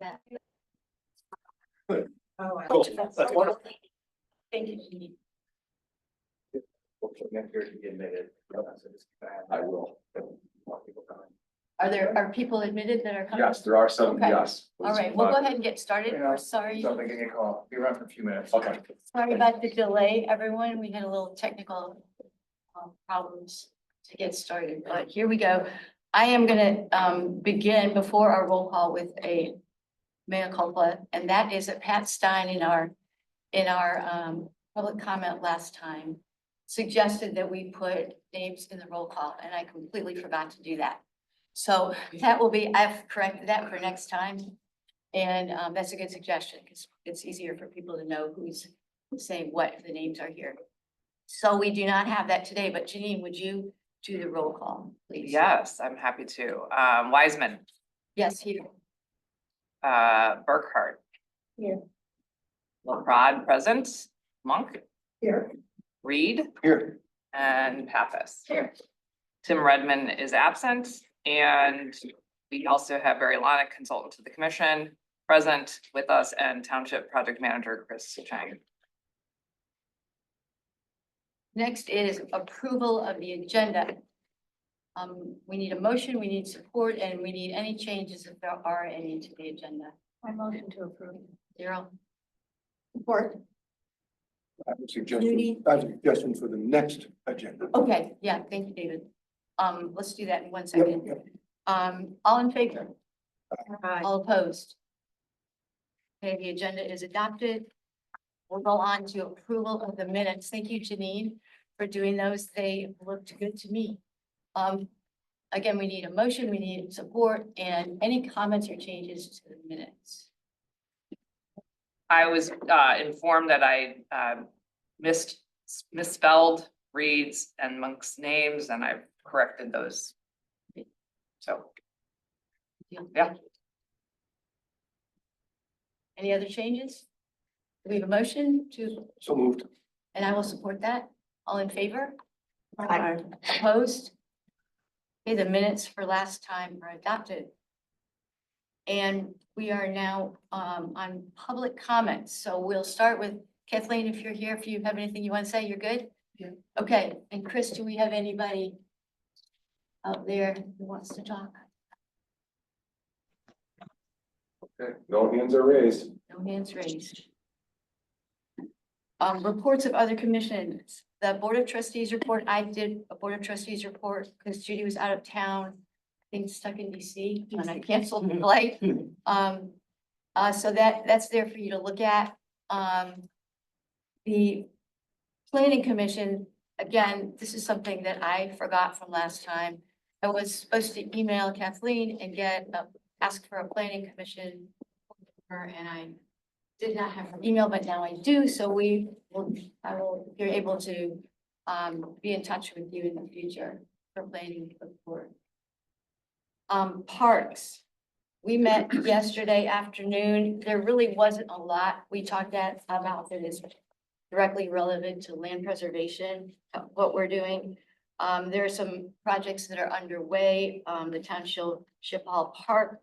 that. Good. Oh, Cool. That's wonderful. Thank you, Jeannie. Next year to be admitted. I will. Are people admitted that are coming? Yes, there are some, Okay. yes. All right, we'll go ahead and get started. Yeah. We're sorry. Something can get called. Be around for a few minutes. Okay. Sorry about the delay, everyone. We had a little technical problems to get started, but here we go. I am gonna begin before our roll call with a mea culpa, and that is that Pat Stein in our public comment last time suggested that we put names in the roll call, and I completely forgot to do that. So that will be, I've corrected that for next time. And that's a good suggestion because it's easier for people to know who's saying what if the names are here. So we do not have that today, but Janine, would you do the roll call, please? Yes, I'm happy to. Wiseman, Yes, here. Burkhart. Here. LaPrade, present. Monk, Here. Reed, Here. and Pappas. Here. Tim Redmond is absent, and we also have Barry Lonick, consultant to the commission, present with us, and Township Project Manager Chris Chang. Next is approval of the agenda. We need a motion, we need support, and we need any changes if there are any to the agenda. I motion to approve. Daryl. Support. I have a suggestion for the next agenda. Okay, yeah, thank you, David. Let's do that in 1 second. Yep. All in favor? All opposed? Okay, the agenda is adopted. We'll go on to approval of the minutes. Thank you, Janine, for doing those. They looked good to me. Again, we need a motion, we need support, and any comments or changes to the minutes. I was informed that I misspelled Reed's and Monk's names, and I've corrected those. So, yeah. Any other changes? Do we have a motion to, So moved. and I will support that. All in favor? Aye. Opposed? Okay, the minutes for last time are adopted. And we are now on public comments. So we'll start with Kathleen, if you're here, if you have anything you want to say, you're good? Yeah. Okay, and Chris, do we have anybody out there who wants to talk? Okay, no hands are raised. No hands raised. Reports of other commissions, the Board of Trustees report, I did a Board of Trustees report because Judy was out of town. I think stuck in DC and I canceled the flight. So that's there for you to look at. The Planning Commission, again, this is something that I forgot from last time. I was supposed to email Kathleen and ask for a Planning Commission. And I did not have her email, but now I do, so you're able to be in touch with you in the future for planning report. Parks, we met yesterday afternoon. There really wasn't a lot we talked about that is directly relevant to land preservation, what we're doing. There are some projects that are underway, the Township Hall Park.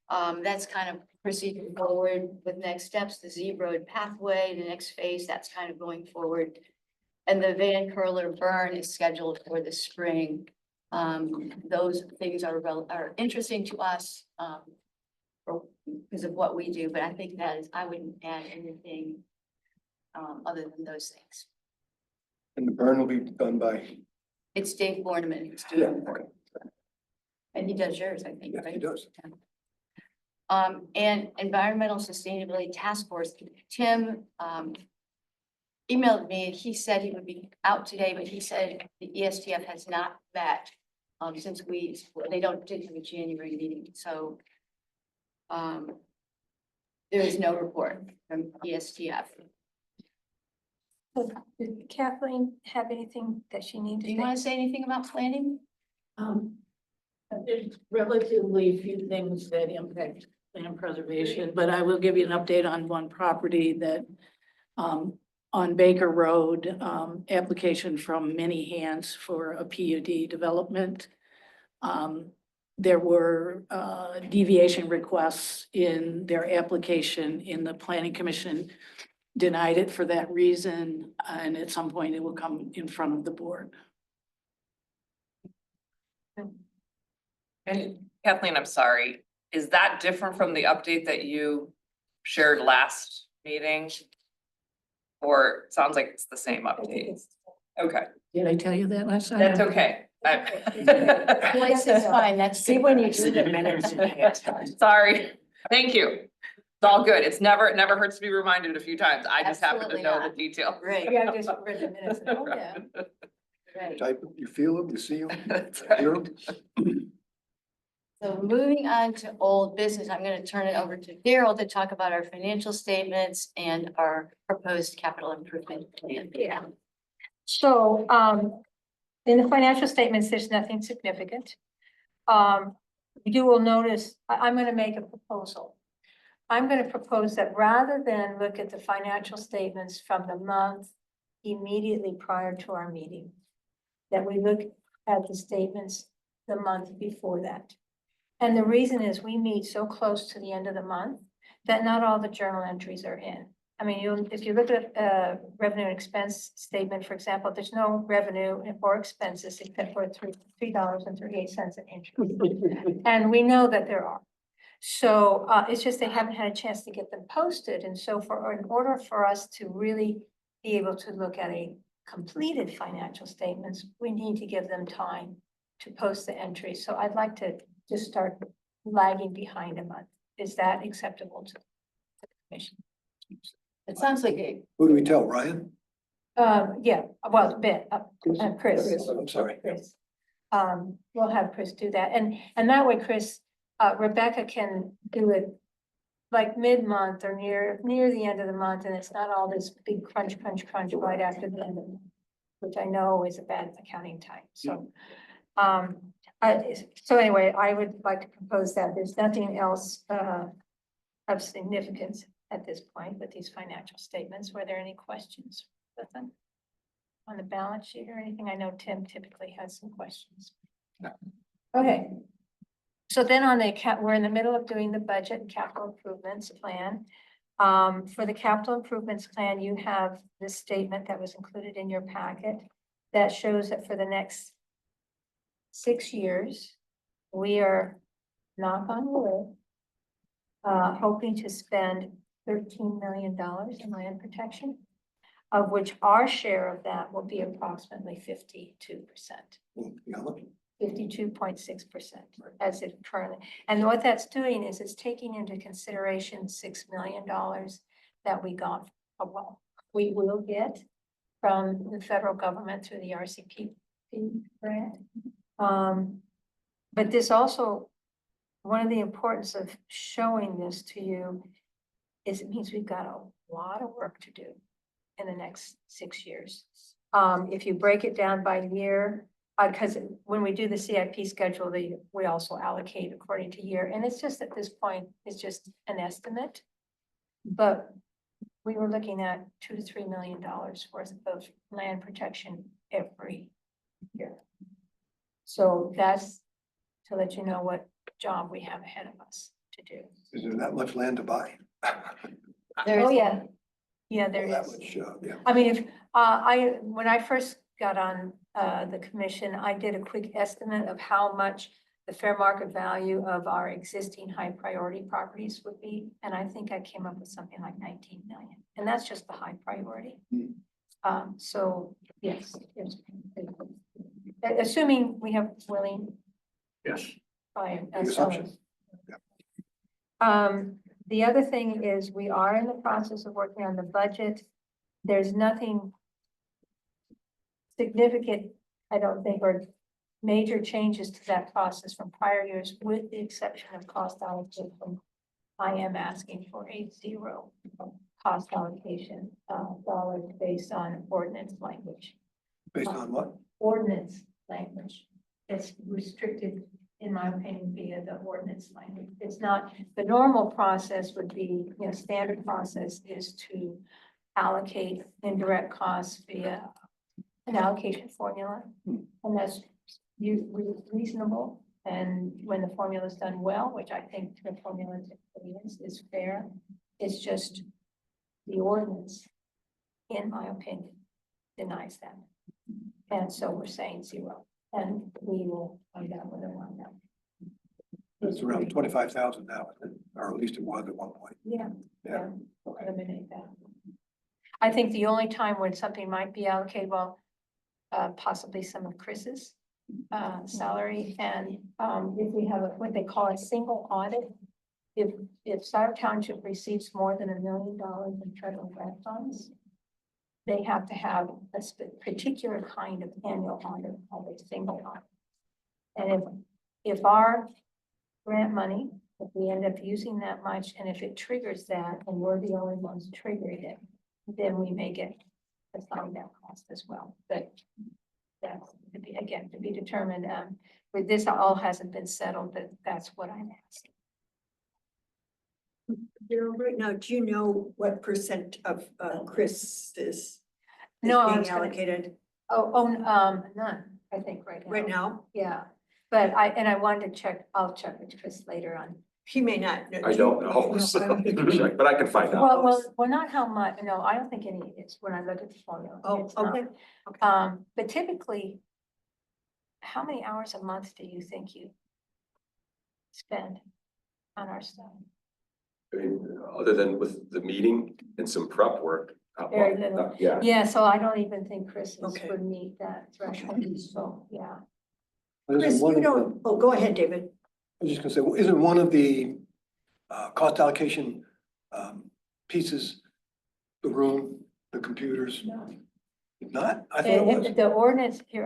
That's kind of proceeding forward with next steps, the Z Road pathway, the next phase, that's kind of going forward. And the Van Curler burn is scheduled for the spring. Those things are interesting to us because of what we do, but I think I wouldn't add anything other than those things. And the burn will be done by. It's Dave Borneman who's Yeah, doing it. okay. And he does yours, I think, Yeah, right? he does. And Environmental Sustainability Task Force, Tim emailed me and he said he would be out today, but he said the ESTF has not met since they didn't have a January meeting, so there is no report from ESTF. Did Kathleen have anything that she needed? Do you want to say anything about planning? There's relatively few things that impact land preservation, but I will give you an update on one property that on Baker Road, application from Many Hands for a PUD development. there were deviation requests in their application in the planning commission denied it for that reason, and at some point it will come in front of the board. And Kathleen, I'm sorry, is that different from the update that you shared last meeting? Or it sounds like it's the same update? Okay, Did I tell you that last time? that's okay. Voice is fine, that's. See when you do the minutes. Sorry, thank you. It's all good. It never hurts to be reminded a few times. I just happen to Absolutely know the not. detail. Great, Yeah, I just read the minutes. Oh, yeah. great. Type, you feel them, you see them, That's hear right. them. So moving on to old business, I'm gonna turn it over to Daryl to talk about our financial statements and our proposed capital improvement plan. Yeah. So, in the financial statements, there's nothing significant. You will notice, I'm gonna make a proposal. I'm gonna propose that rather than look at the financial statements from the month immediately prior to our meeting, that we look at the statements the month before that. And the reason is we meet so close to the end of the month that not all the journal entries are in. I mean, if you look at revenue and expense statement, for example, there's no revenue or expenses except for $3.38 an entry. And we know that there are. So it's just they haven't had a chance to get them posted. And so in order for us to really be able to look at a completed financial statements, we need to give them time to post the entries. So I'd like to just start lagging behind a month. Is that acceptable to the commission? It sounds like a Who do we tell, Ryan? Yeah, well, Chris. I'm sorry. Chris. We'll have Chris do that. And that way, Chris, Rebecca can do it like mid-month or near the end of the month, and it's not all this big crunch right after the end of the month, which I know is a bad accounting time. So, so anyway, I would like to propose that. There's nothing else of significance at this point with these financial statements. Were there any questions with them on the balance sheet or anything? I know Tim typically has some questions. No. Okay. So then on the we're in the middle of doing the budget and capital improvements plan. For the capital improvements plan, you have this statement that was included in your packet that shows that for the next 6 years, we are, knock on wood, hoping to spend $13 million in land protection, of which our share of that will be approximately 52%. Yeah, look, 52.6% as it currently, and what that's doing is it's taking into consideration $6 million that we got, well, we will get from the federal government through the RCP grant. But this also, one of the importance of showing this to you is it means we've got a lot of work to do in the next 6 years. If you break it down by year, because when we do the CIP schedule, we also allocate according to year, and it's just at this point, it's just an estimate. But we were looking at $2 to $3 million worth of land protection every year. So that's to let you know what job we have ahead of us to do. is there that much land to buy? There's- Oh, yeah. Yeah, there That is. much, yeah. I mean, if, when I first got on, the commission, I did a quick estimate of how much the fair market value of our existing high priority properties would be. And I think I came up with something like 19 million, and that's just the high priority. So yes, assuming we have willing Yes. buyers. Big assumption. The other thing is we are in the process of working on the budget. There's nothing significant, I don't think, or major changes to that process from prior years, with the exception of cost allocation. I am asking for a 0 cost allocation dollars based on ordinance language. Based on what? Ordinance language. It's restricted, in my opinion, via the ordinance language. It's not, the normal process would be, standard process is to allocate indirect costs via an allocation formula. And that's reasonable. And when the formula is done well, which I think the formula typically is fair, it's just the ordinance, in my opinion, denies that. And so we're saying 0, and we will find out whether or not. It's around 25,000 now, or at least it was at one point. Yeah. Yeah. Eliminate that. I think the only time when something might be allocated, well, possibly some of Chris's salary, and if we have what they call a single audit, if Scio Township receives more than $1 million in federal grant funds, they have to have a particular kind of annual audit, called a single audit. And if our grant money, if we end up using that much, and if it triggers that, and we're the only ones triggering it, then we may get assigned that cost as well. But that's to be, again, to be determined. With this, all hasn't been settled, but that's what I'm asking. Right now, do you know what percent of Chris is No, I being was gonna- allocated None, I think right now. right now? Yeah, but I wanted to check, I'll check with Chris later on. He may not. I don't know, so, but I can find out. Well, not how much, no, I don't think any, it's when I look at the formula. Oh, it's not. okay. But typically, how many hours a month do you think you spend on our stuff? I mean, other than with the meeting and some prep work. Very little. Yeah, Yeah, so I don't even think Chris Okay. would meet that threshold, so, yeah. Chris, Isn't one you of the- don't, oh, go ahead, David. I was just gonna say, well, isn't one of the cost allocation pieces, the room, the computers, not? I thought it was. The ordinance here,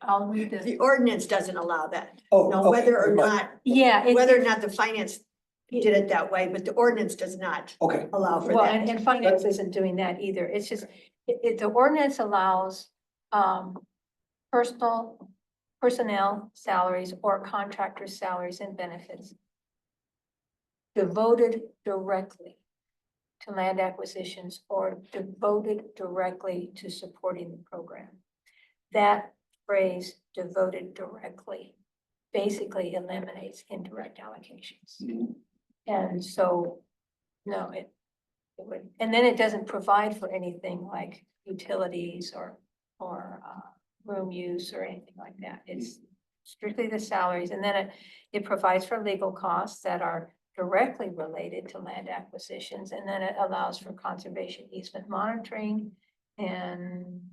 I'll read The this. ordinance doesn't allow that. Oh, Now, okay, whether or right. not, Yeah. whether or not the finance did it that way, but the ordinance does not Okay, allow for Well, that. and finance isn't doing that either. It's just, the ordinance allows, personnel salaries or contractor salaries and benefits devoted directly to land acquisitions or devoted directly to supporting the program. That phrase, devoted directly, basically eliminates indirect allocations. Mhm. And so, no, it would, and then it doesn't provide for anything like utilities or room use or anything like that. It's strictly the salaries, and then it provides for legal costs that are directly related to land acquisitions, and then it allows for conservation easement monitoring and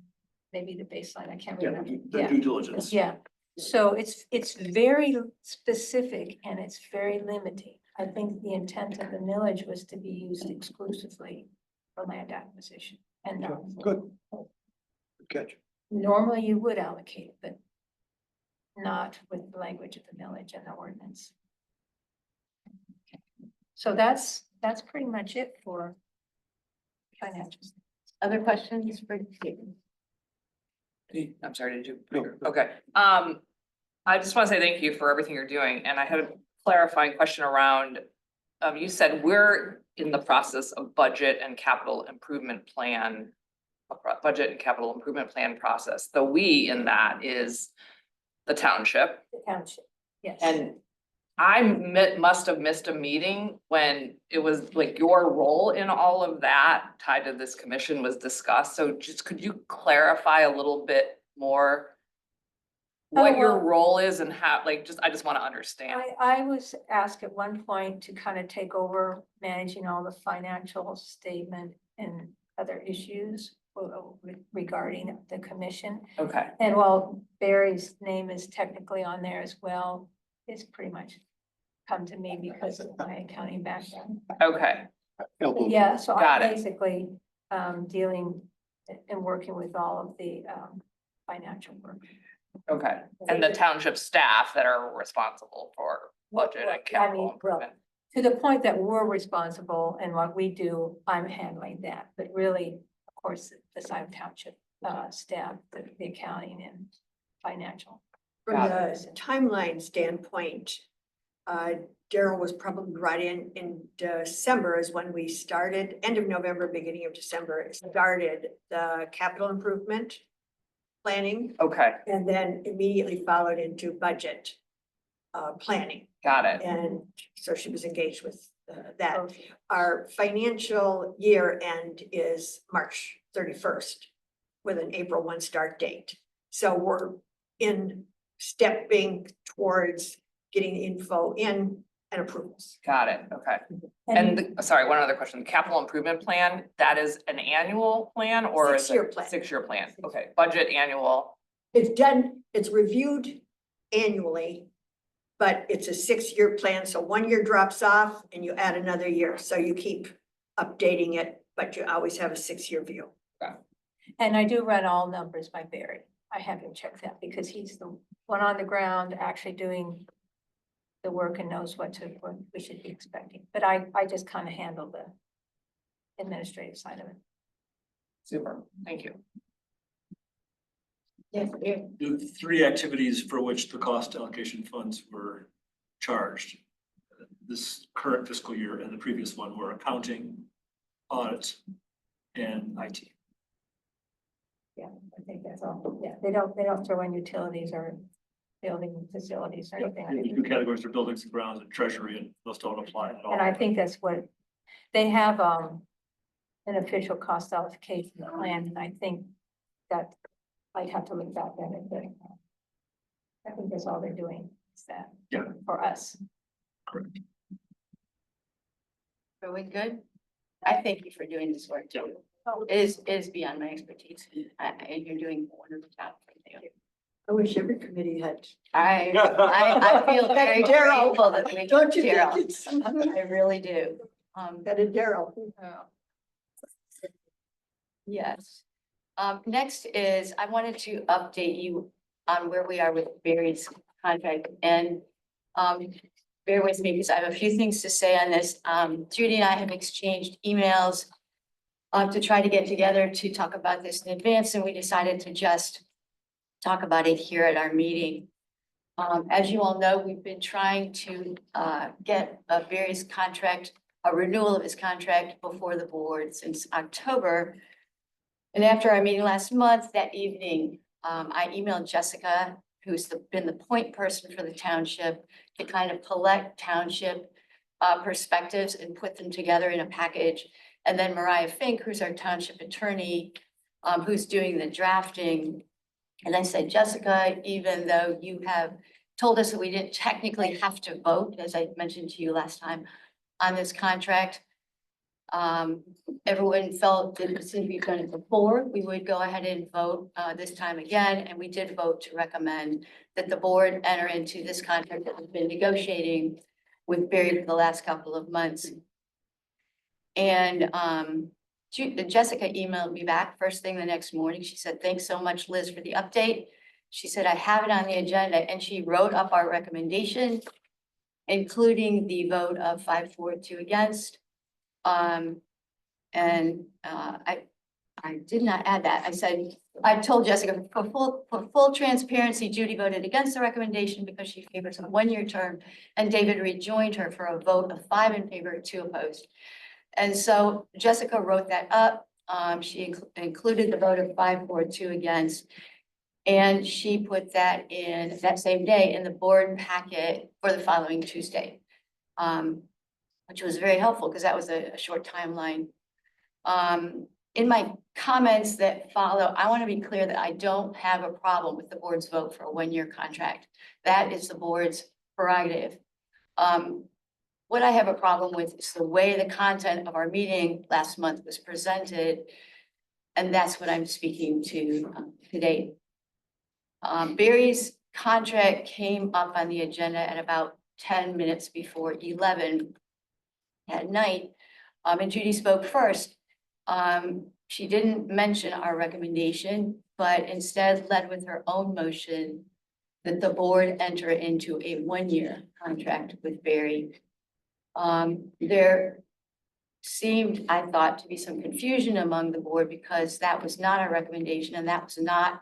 maybe the baseline, I can't remember. the due diligence. Yeah, so it's very specific and it's very limiting. I think the intent of the millage was to be used exclusively for land acquisition and not. Good. Good catch. Normally you would allocate, but not with the language of the millage and the ordinance. So that's pretty much it for financials. Other questions for David? I'm sorry, did you? No. Okay, I just want to say thank you for everything you're doing, and I had a clarifying question around, you said we're in the process of budget and capital improvement plan. Budget and capital improvement plan process, the we in that is the township, The township, yes. and I must have missed a meeting when it was like your role in all of that tied to this commission was discussed, so just could you clarify a little bit more? What your well- role is and how, like, I just wanna understand. I was asked at one point to kind of take over managing all the financial statement and other issues regarding the commission. Okay, And while Barry's name is technically on there as well, it's pretty much come to me because of my accounting background. okay, Yeah, so Got I'm it. basically dealing and working with all of the financial work. okay, and the township staff that are responsible for budget Well, and capital well, improvement. To the point that we're responsible and what we do, I'm handling that, but really, of course, the Scio Township staff, the accounting and financial. From Got the timeline standpoint, Daryl was probably brought in December is when we started, end of November, beginning of December, started the capital improvement planning, Okay, and then immediately followed into budget. planning. Got it. And so she was engaged with that. Our financial year end is March 31st with an April 1 start date. So we're stepping towards getting the info in and approvals. Got it. Okay. And sorry, one other question. Capital improvement plan, that is an annual plan or is it 6-year plan. 6-year plan? Okay, budget annual. It's done, it's reviewed annually, but it's a 6-year plan. So 1 year drops off and you add another year. So you keep updating it, but you always have a 6-year view. And I do run all numbers by Barry. I have him check that because he's the one on the ground actually doing the work and knows what we should be expecting. But I just kind of handle the administrative side of it. Super. Thank you. Yes, yeah. The 3 activities for which the cost allocation funds were charged this current fiscal year and the previous one were accounting, audit, and IT. Yeah, I think that's all. Yeah, they don't throw in utilities or building facilities or anything. The 2 categories are buildings and grounds and treasury, and those don't apply at all. And I think that's what, they have, an official cost allocation plan, and I think that I'd have to look back at it, but I think that's all they're doing, is that. Yeah. For us. Correct. Are we good? I thank you for doing this work too. Oh. It is beyond my expertise, and you're doing a wonderful job. Thank you. I wish every committee had. I feel very Daryl, grateful that we. don't you think Daryl. it's- I really do. That is Daryl. Yes. Next is, I wanted to update you on where we are with Barry's contract and, bear with me because I have a few things to say on this. Judy and I have exchanged emails to try to get together to talk about this in advance, and we decided to just talk about it here at our meeting. As you all know, we've been trying to get Barry's contract, a renewal of his contract before the board since October. And after our meeting last month, that evening, I emailed Jessica, who's been the point person for the township, to kind of collect township perspectives and put them together in a package. And then Mariah Fink, who's our township attorney, who's doing the drafting. And I said, Jessica, even though you have told us that we didn't technically have to vote, as I mentioned to you last time, on this contract, everyone felt that since we've done it before, we would go ahead and vote this time again. And we did vote to recommend that the board enter into this contract that we've been negotiating with Barry for the last couple of months. And Jessica emailed me back first thing the next morning. She said, thanks so much, Liz, for the update. She said, I have it on the agenda, and she wrote up our recommendation, including the vote of 5-4-2 against. I did not add that. I said, I told Jessica, for full transparency, Judy voted against the recommendation because she favored a 1-year term, and David rejoined her for a vote of 5 in favor, 2 opposed. And so Jessica wrote that up. She included the vote of 5-4-2 against. And she put that in that same day in the board packet for the following Tuesday. Which was very helpful because that was a short timeline. In my comments that follow, I want to be clear that I don't have a problem with the board's vote for a 1-year contract. That is the board's prerogative. What I have a problem with is the way the content of our meeting last month was presented. And that's what I'm speaking to today. Barry's contract came up on the agenda at about 10 minutes before 11 at night. And Judy spoke first. She didn't mention our recommendation, but instead led with her own motion that the board enter into a 1-year contract with Barry. There seemed, I thought, to be some confusion among the board because that was not our recommendation and that was not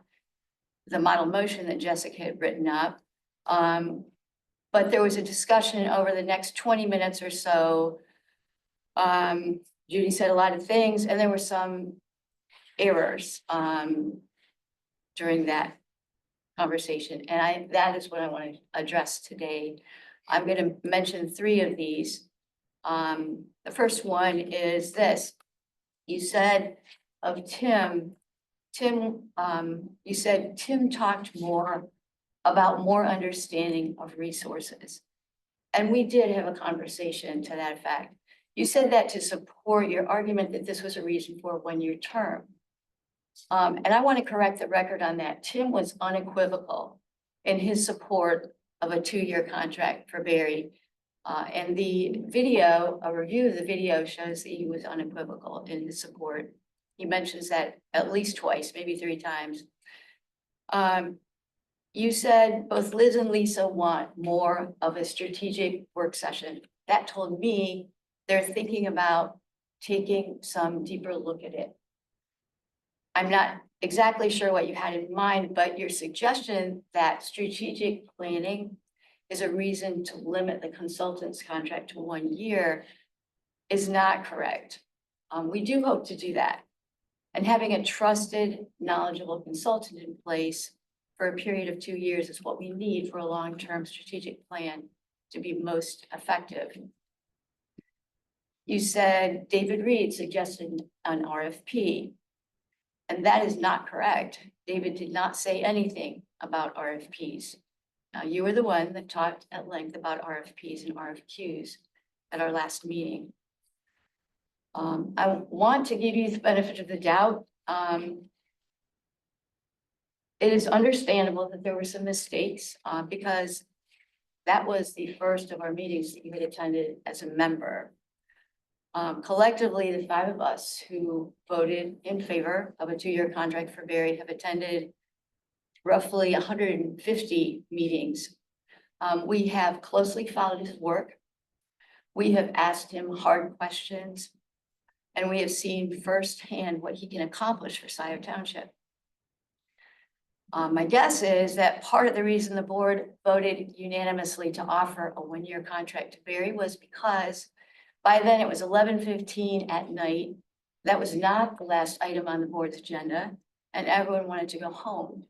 the model motion that Jessica had written up. But there was a discussion over the next 20 minutes or so. Judy said a lot of things and there were some errors during that conversation, and that is what I want to address today. I'm gonna mention three of these. The first one is this. You said of Tim, you said Tim talked more about more understanding of resources. And we did have a conversation to that effect. You said that to support your argument that this was a reason for a one-year term. And I want to correct the record on that. Tim was unequivocal in his support of a two-year contract for Barry. And the video, a review of the video shows that he was unequivocal in his support. He mentions that at least twice, maybe three times. You said both Liz and Lisa want more of a strategic work session. That told me they're thinking about taking some deeper look at it. I'm not exactly sure what you had in mind, but your suggestion that strategic planning is a reason to limit the consultant's contract to 1 year is not correct. We do hope to do that. And having a trusted, knowledgeable consultant in place for a period of 2 years is what we need for a long-term strategic plan to be most effective. You said David Reed suggested an RFP, and that is not correct. David did not say anything about RFPs. You were the one that talked at length about RFPs and RFQs at our last meeting. I want to give you the benefit of the doubt. It is understandable that there were some mistakes because that was the first of our meetings that you had attended as a member. Collectively, the five of us who voted in favor of a two-year contract for Barry have attended roughly 150 meetings. We have closely followed his work. We have asked him hard questions, and we have seen firsthand what he can accomplish for Scio Township. My guess is that part of the reason the board voted unanimously to offer a one-year contract to Barry was because by then it was 11:15 at night. That was not the last item on the board's agenda, and everyone wanted to go home.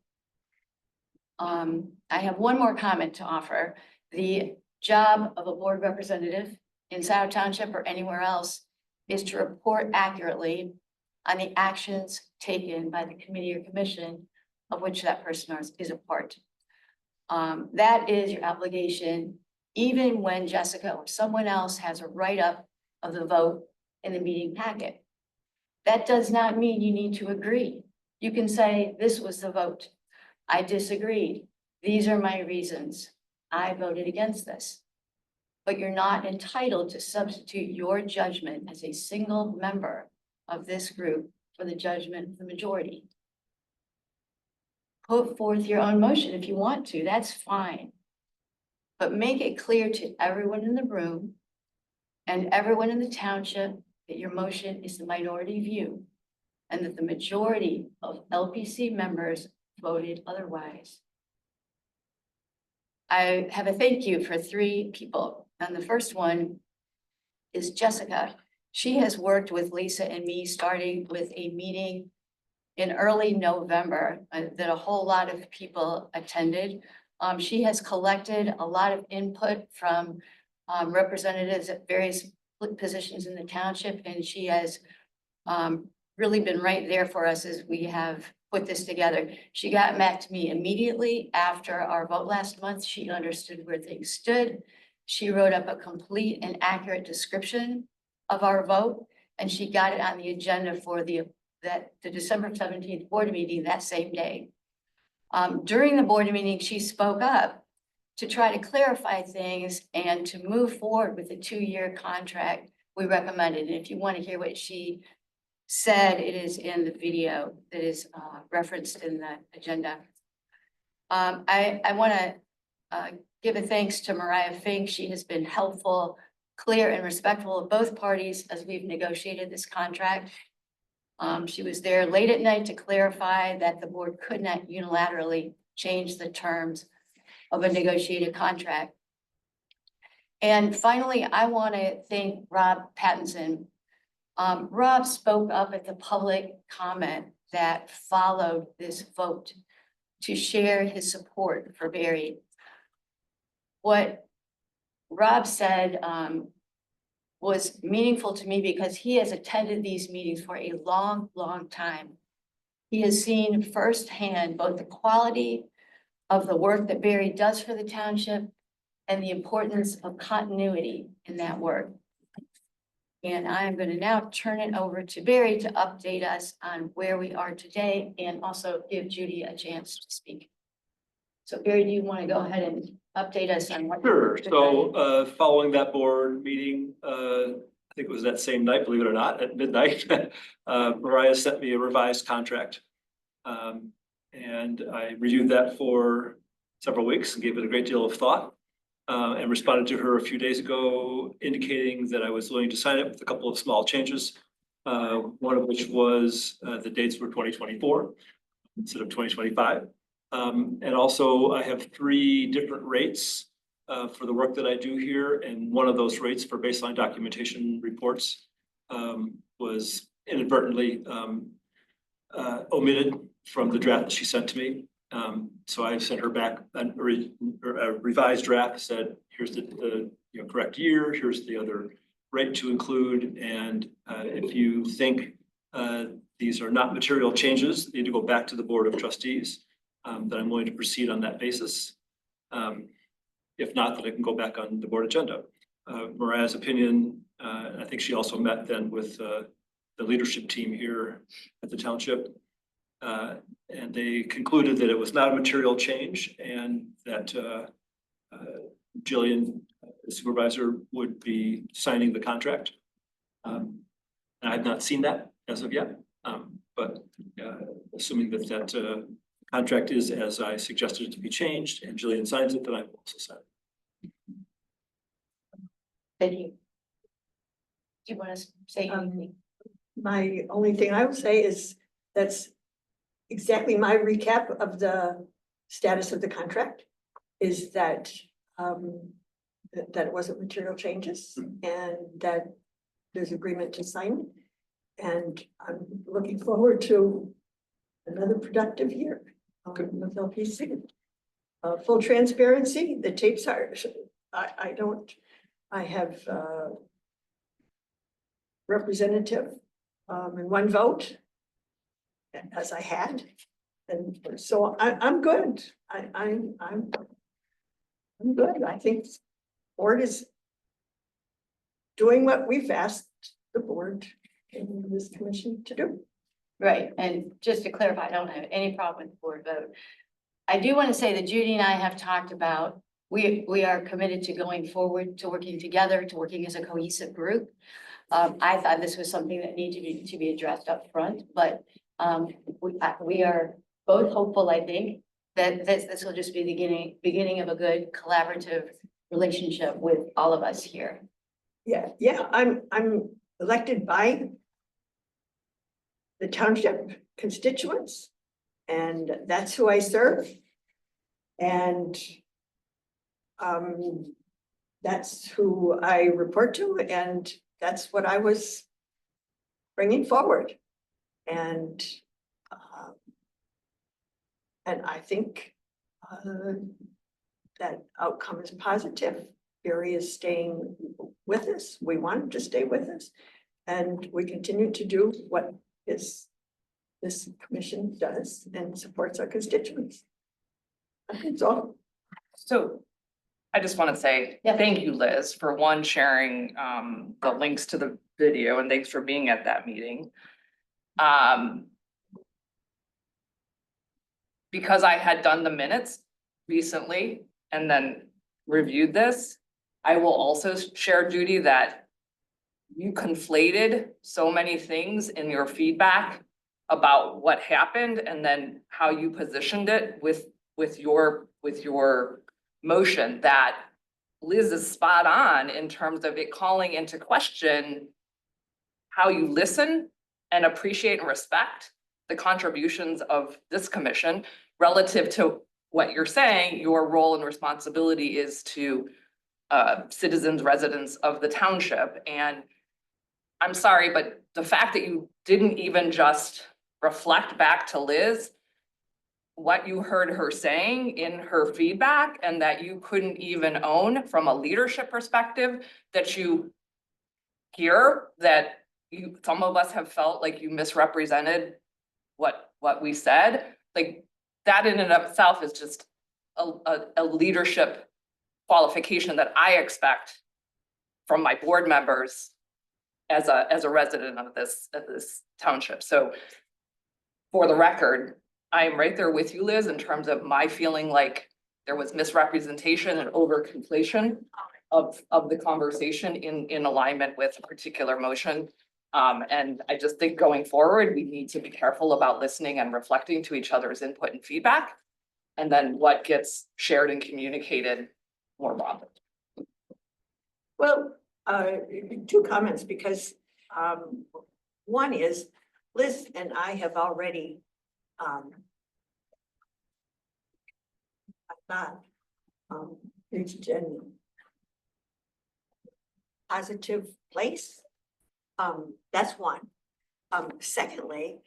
I have one more comment to offer. The job of a board representative in Scio Township or anywhere else is to report accurately on the actions taken by the committee or commission of which that person is a part. That is your obligation, even when Jessica or someone else has a write-up of the vote in the meeting packet. That does not mean you need to agree. You can say, this was the vote. I disagreed. These are my reasons. I voted against this. But you're not entitled to substitute your judgment as a single member of this group for the judgment of the majority. Put forth your own motion if you want to, that's fine. But make it clear to everyone in the room and everyone in the township that your motion is the minority view and that the majority of LPC members voted otherwise. I have a thank you for three people. And the first one is Jessica. She has worked with Lisa and me, starting with a meeting in early November that a whole lot of people attended. She has collected a lot of input from representatives at various positions in the township, and she has really been right there for us as we have put this together. She got back to me immediately after our vote last month. She understood where things stood. She wrote up a complete and accurate description of our vote, and she got it on the agenda for the December 17th board meeting that same day. During the board meeting, she spoke up to try to clarify things and to move forward with the two-year contract we recommended. And if you want to hear what she said, it is in the video that is referenced in the agenda. I want to give a thanks to Mariah Fink. She has been helpful, clear, and respectful of both parties as we've negotiated this contract. She was there late at night to clarify that the board could not unilaterally change the terms of a negotiated contract. And finally, I want to thank Rob Pattinson. Rob spoke up at the public comment that followed this vote. to share his support for Barry. What Rob said was meaningful to me because he has attended these meetings for a long, long time. He has seen firsthand both the quality of the work that Barry does for the township and the importance of continuity in that work. And I'm going to now turn it over to Barry to update us on where we are today and also give Judy a chance to speak. So Barry, do you want to go ahead and update us on what? Sure, so following that board meeting, I think it was that same night, believe it or not, at midnight, Mariah sent me a revised contract. And I reviewed that for several weeks and gave it a great deal of thought. And responded to her a few days ago indicating that I was willing to sign it with a couple of small changes. One of which was the dates were 2024 instead of 2025. And also I have 3 different rates for the work that I do here. And one of those rates for baseline documentation reports was inadvertently omitted from the draft that she sent to me. So I sent her back a revised draft, said, here's the correct year, here's the other rate to include. And if you think these are not material changes, need to go back to the Board of Trustees, then I'm willing to proceed on that basis. If not, then I can go back on the board agenda. Mariah's opinion, and I think she also met then with the leadership team here at the township. And they concluded that it was not a material change and that Jillian, the supervisor, would be signing the contract. And I have not seen that as of yet, but assuming that that contract is as I suggested it to be changed and Jillian signs it, then I will also sign it. Thank you. Do you want to say anything? My only thing I would say is that's exactly my recap of the status of the contract is that that it wasn't material changes and that there's agreement to sign. And I'm looking forward to another productive year with LPC. Full transparency, the tapes are, I have representative in 1 vote as I had. And so I'm good. I'm good. I think the board is doing what we've asked the board in this commission to do. Right, and just to clarify, I don't have any problem with the board vote. I do want to say that Judy and I have talked about, we are committed to going forward, to working together, to working as a cohesive group. I thought this was something that needed to be addressed up front, but we are both hopeful, I think, that this will just be the beginning of a good collaborative relationship with all of us here. Yeah, I'm elected by the township constituents, and that's who I serve. And that's who I report to, and that's what I was bringing forward. And I think that outcome is positive. Barry is staying with us. We want him to stay with us. And we continue to do what this commission does and supports our constituents. That's all. So I just want to say, thank you, Liz, for sharing the links to the video, and thanks for being at that meeting. Because I had done the minutes recently and then reviewed this, I will also share, Judy, that you conflated so many things in your feedback about what happened and then how you positioned it with your motion, that Liz is spot on in terms of it calling into question how you listen and appreciate and respect the contributions of this commission relative to what you're saying, your role and responsibility is to citizens, residents of the township. And I'm sorry, but the fact that you didn't even just reflect back to Liz what you heard her saying in her feedback and that you couldn't even own from a leadership perspective, that you hear that you, some of us have felt like you misrepresented what we said, like that in and of itself is just a leadership qualification that I expect from my board members as a resident of this township. So for the record, I am right there with you, Liz, in terms of my feeling like there was misrepresentation and over conflation of the conversation in alignment with a particular motion. And I just think going forward, we need to be careful about listening and reflecting to each other's input and feedback. And then what gets shared and communicated more broadly. Well, two comments because, one is Liz and I have already, I thought, reached a positive place. That's one. Secondly,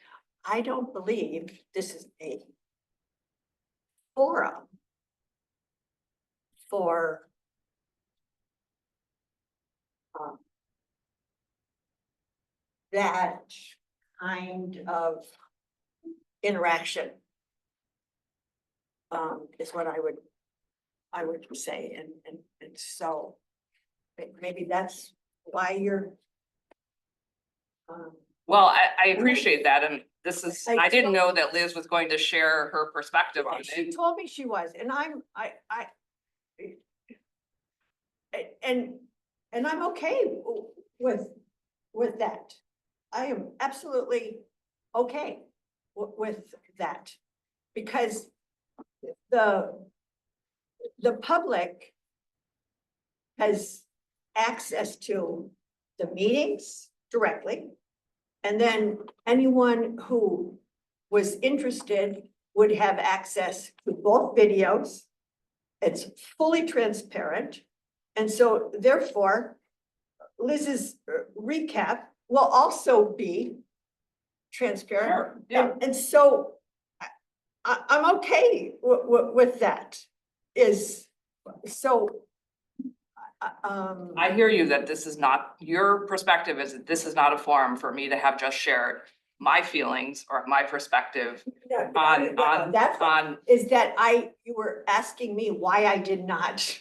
I don't believe this is a forum for that kind of interaction. Is what I would say, and so maybe that's why you're. Well, I appreciate that, and this is, I I didn't don't- know that Liz was going to share her perspective on She it. told me she was, and and I'm okay with that. I am absolutely okay with that. Because the public has access to the meetings directly. And then anyone who was interested would have access to both videos. It's fully transparent. And so therefore, Liz's recap will also be transparent. Sure, yeah. And so I'm okay with that is, so. I hear you that this is not, your perspective is that this is not a forum for me to have just shared my feelings or my perspective That's on, is that you were asking me why I did not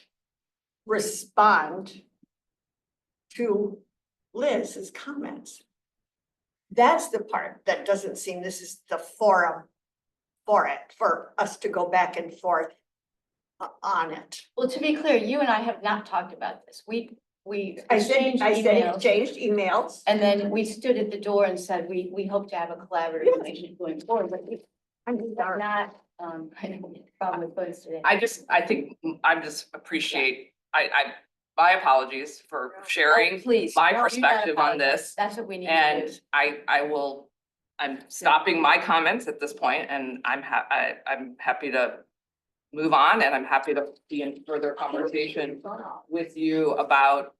respond to Liz's comments. That's the part that doesn't seem, this is the forum for it, for us to go back and forth on it. Well, to be clear, you and I have not talked about this. We I said exchanged emails. exchanged emails. And then we stood at the door and said, we hope to have a collaborative relationship going forward, but we I'm have sorry. not, I don't have a problem with phones today. I just appreciate, my apologies for sharing Oh, please, my no, you gotta perspective on apologize. this. That's what we need to do. And I'm stopping my comments at this point, and I'm happy to move on, and I'm happy to be in further conversation with you about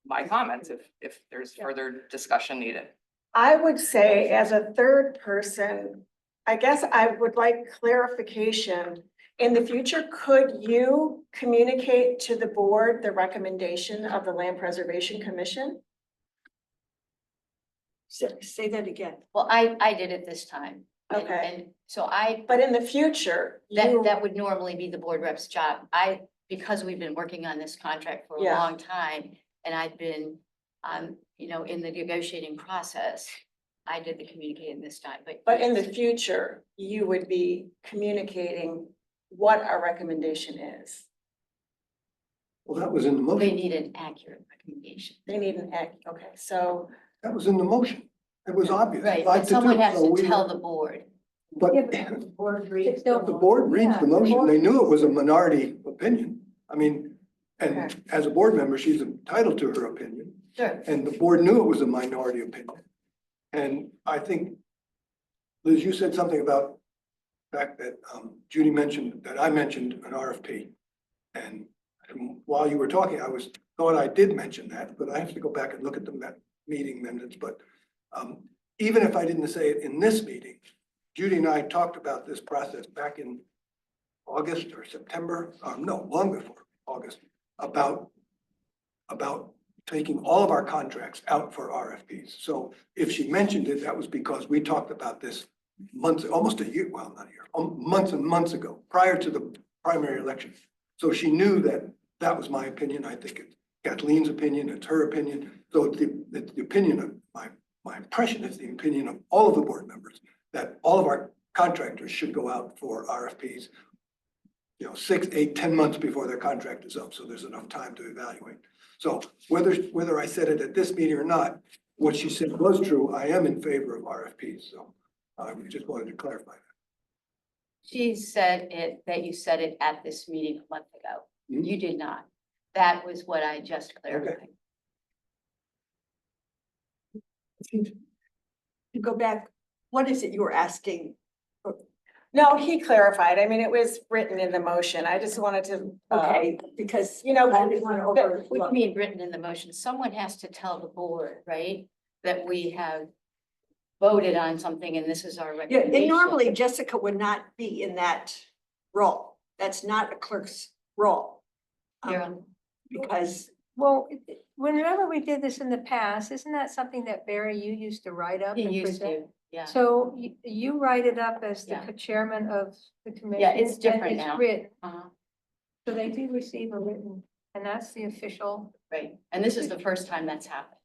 my comments if there's further discussion needed. I would say as a third person, I guess I would like clarification. In the future, could you communicate to the board the recommendation of the Land Preservation Commission? Say that again. Well, I did it this time. And- Okay. And so But in the future, you, that would normally be the board rep's job. Because we've been working on this contract for a Yeah. long time, and I've been, in the negotiating process, I did the communicating this time, but in the future, you would be communicating what our recommendation is. Well, that was in the They motion. need an accurate recommendation. They need an act, okay, so. That was in the motion. It was obvious. Right, 5 but to someone 2, has so to we tell were- the board. But The board reads the board reads the motion. They knew it was a minority opinion. I mean, and Okay. as a board member, she's entitled to her opinion. Sure. And the board knew it was a minority opinion. And I think, Liz, you said something about the fact that Judy mentioned, that I mentioned an RFP. And while you were talking, thought I did mention that, but I have to go back and look at the meeting minutes. But even if I didn't say it in this meeting, Judy and I talked about this process back in August or September, no, long before August, about taking all of our contracts out for RFPs. So if she mentioned it, that was because we talked about this months, almost a year, well, not a year, months and months ago, prior to the primary election. So she knew that that was my opinion. I think it's Kathleen's opinion, it's her opinion. So it's the opinion of my impression is the opinion of all of the board members that all of our contractors should go out for RFPs, 6, 8, 10 months before their contract is up. So there's enough time to evaluate. So whether I said it at this meeting or not, what she said was true. I am in favor of RFPs. So I just wanted to clarify that. She said that you said it at this meeting a month ago. Mhm. You did not. That was what I just clarified. To go back, what is it you were asking? No, he clarified. I mean, it was written in the motion. I just wanted to, Okay, because, you know, I didn't want to What do you overlook. mean written in the motion? Someone has to tell the board, right? That we have voted on something and this is our Yeah, recommendation. and normally Jessica would not be in that role. That's not a clerk's role. Carol? Because, Well, whenever we did this in the past, isn't that something that Barry, you used to write up? He and used present? to, yeah. So you write it up as the Yeah. chairman of the commission? Yeah, it's and different it's now. written, Uh-huh. so they do receive a written, and that's the official. Right, and this is the first time that's happened.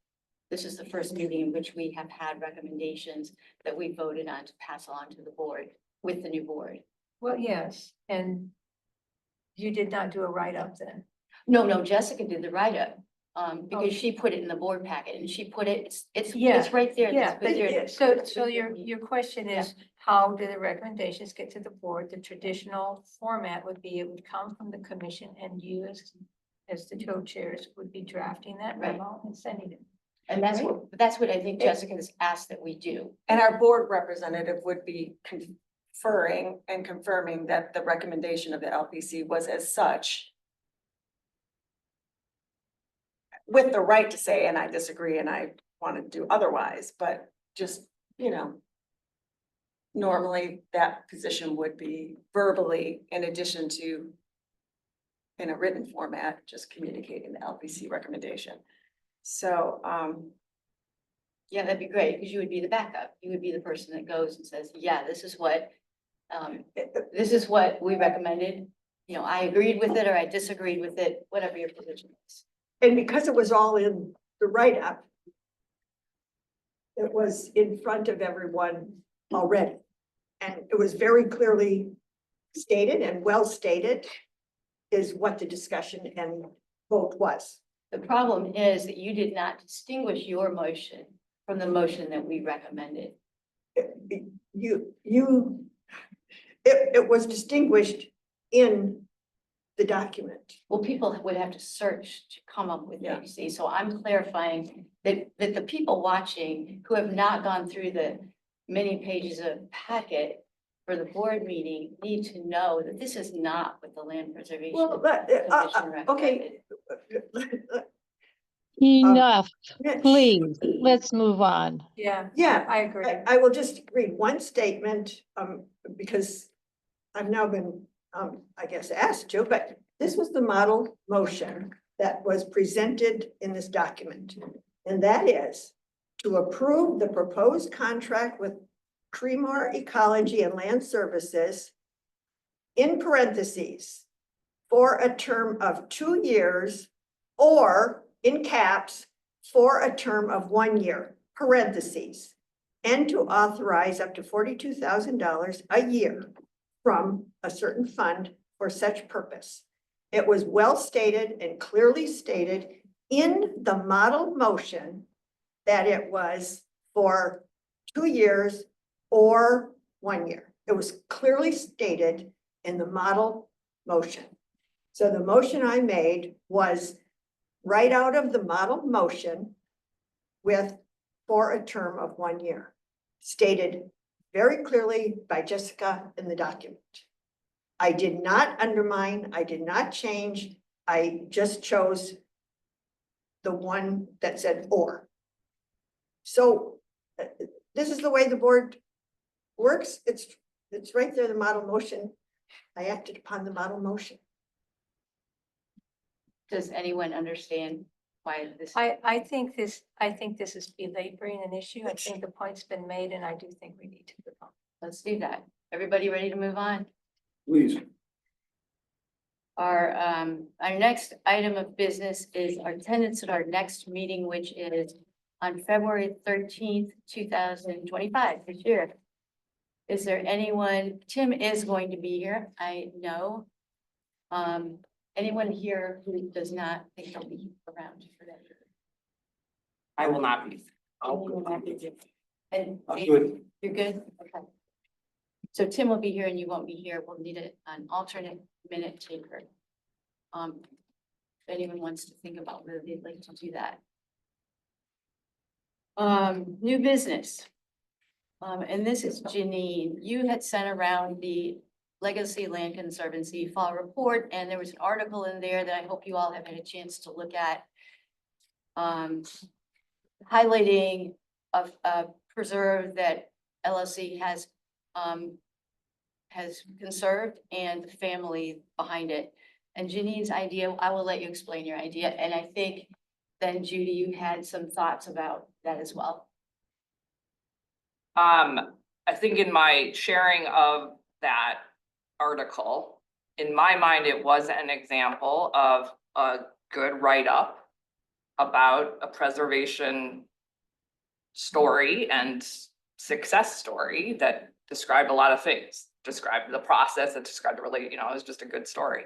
This is the first meeting in which we have had recommendations that we voted on to pass along to the board with the new board. Well, yes, and you did not do a write-up then? No, Jessica did the write-up, because she put it in the board packet and she put it, it's Yeah, right there. Yeah, It's there. so your question is, how do the recommendations get to the board? The traditional format would be, it would come from the commission and you as the co-chairs would be drafting that Right. memo and sending it. And that's what I think Jessica has asked that we do. and our board representative would be conferring and confirming that the recommendation of the LPC was as such. With the right to say, and I disagree, and I want to do otherwise, but just, normally that position would be verbally in addition to in a written format, just communicating the LPC recommendation. So, Yeah, that'd be great, because you would be the backup. You would be the person that goes and says, yeah, this is what we recommended. I agreed with it or I disagreed with it, whatever your position is. and because it was all in the write-up, it was in front of everyone already. And it was very clearly stated and well stated is what the discussion and vote was. The problem is that you did not distinguish your motion from the motion that we recommended. It was distinguished in the document. Well, people would have to search to come up with Yeah. it, you see, so I'm clarifying that the people watching who have not gone through the many pages of packet for the board meeting need to know that this is not what the land preservation. Well, Commission okay. recommended. Enough, Mitch, please, let's move on. Yeah. Yeah, I agree. I will just read one statement, because I've now been, I guess, asked to, but this was the model motion that was presented in this document. And that is to approve the proposed contract with Creemore Ecology and Land Services in parentheses for a term of 2 years or in caps for a term of 1 year, parentheses, and to authorize up to $42,000 a year from a certain fund for such purpose. It was well stated and clearly stated in the model motion that it was for 2 years or 1 year. It was clearly stated in the model motion. So the motion I made was right out of the model motion with for a term of 1 year, stated very clearly by Jessica in the document. I did not undermine, I did not change, I just chose the one that said or. So this is the way the board works. It's right there, the model motion. I acted upon the model motion. Does anyone understand why this? I think this is belaboring an issue. I think the point's been made and I do think we need to move on. Let's do that. Everybody ready to move on? Please. Our next item of business is our attendance at our next meeting, which is on February 13th, 2025, this year. Is there anyone, Tim is going to be here, I know. Anyone here who does not think he'll be around for that? I will not be. And I'll do it. you're good? Okay. So Tim will be here and you won't be here. We'll need an alternate minute taker. If anyone wants to think about whether they'd like to do that. New business. And this is Janine. You had sent around the Legacy Land Conservancy fall report, and there was an article in there that I hope you all have had a chance to look at. Highlighting a preserve that LLC has conserved and the family behind it. And Janine's idea, I will let you explain your idea, and I think then Judy, you had some thoughts about that as well. I think in my sharing of that article, in my mind, it was an example of a good write-up about a preservation story and success story that described a lot of things, described the process, that described the it was just a good story.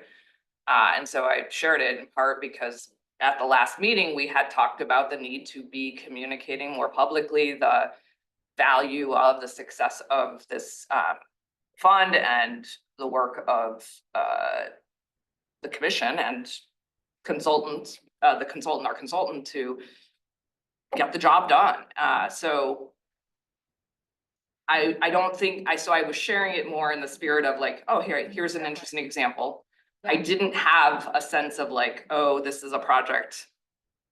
And so I shared it in part because at the last meeting, we had talked about the need to be communicating more publicly the value of the success of this fund and the work of the commission and consultants, our consultant to get the job done. So I don't think, so I was sharing it more in the spirit of like, oh, here's an interesting example. I didn't have a sense of like, oh, this is a project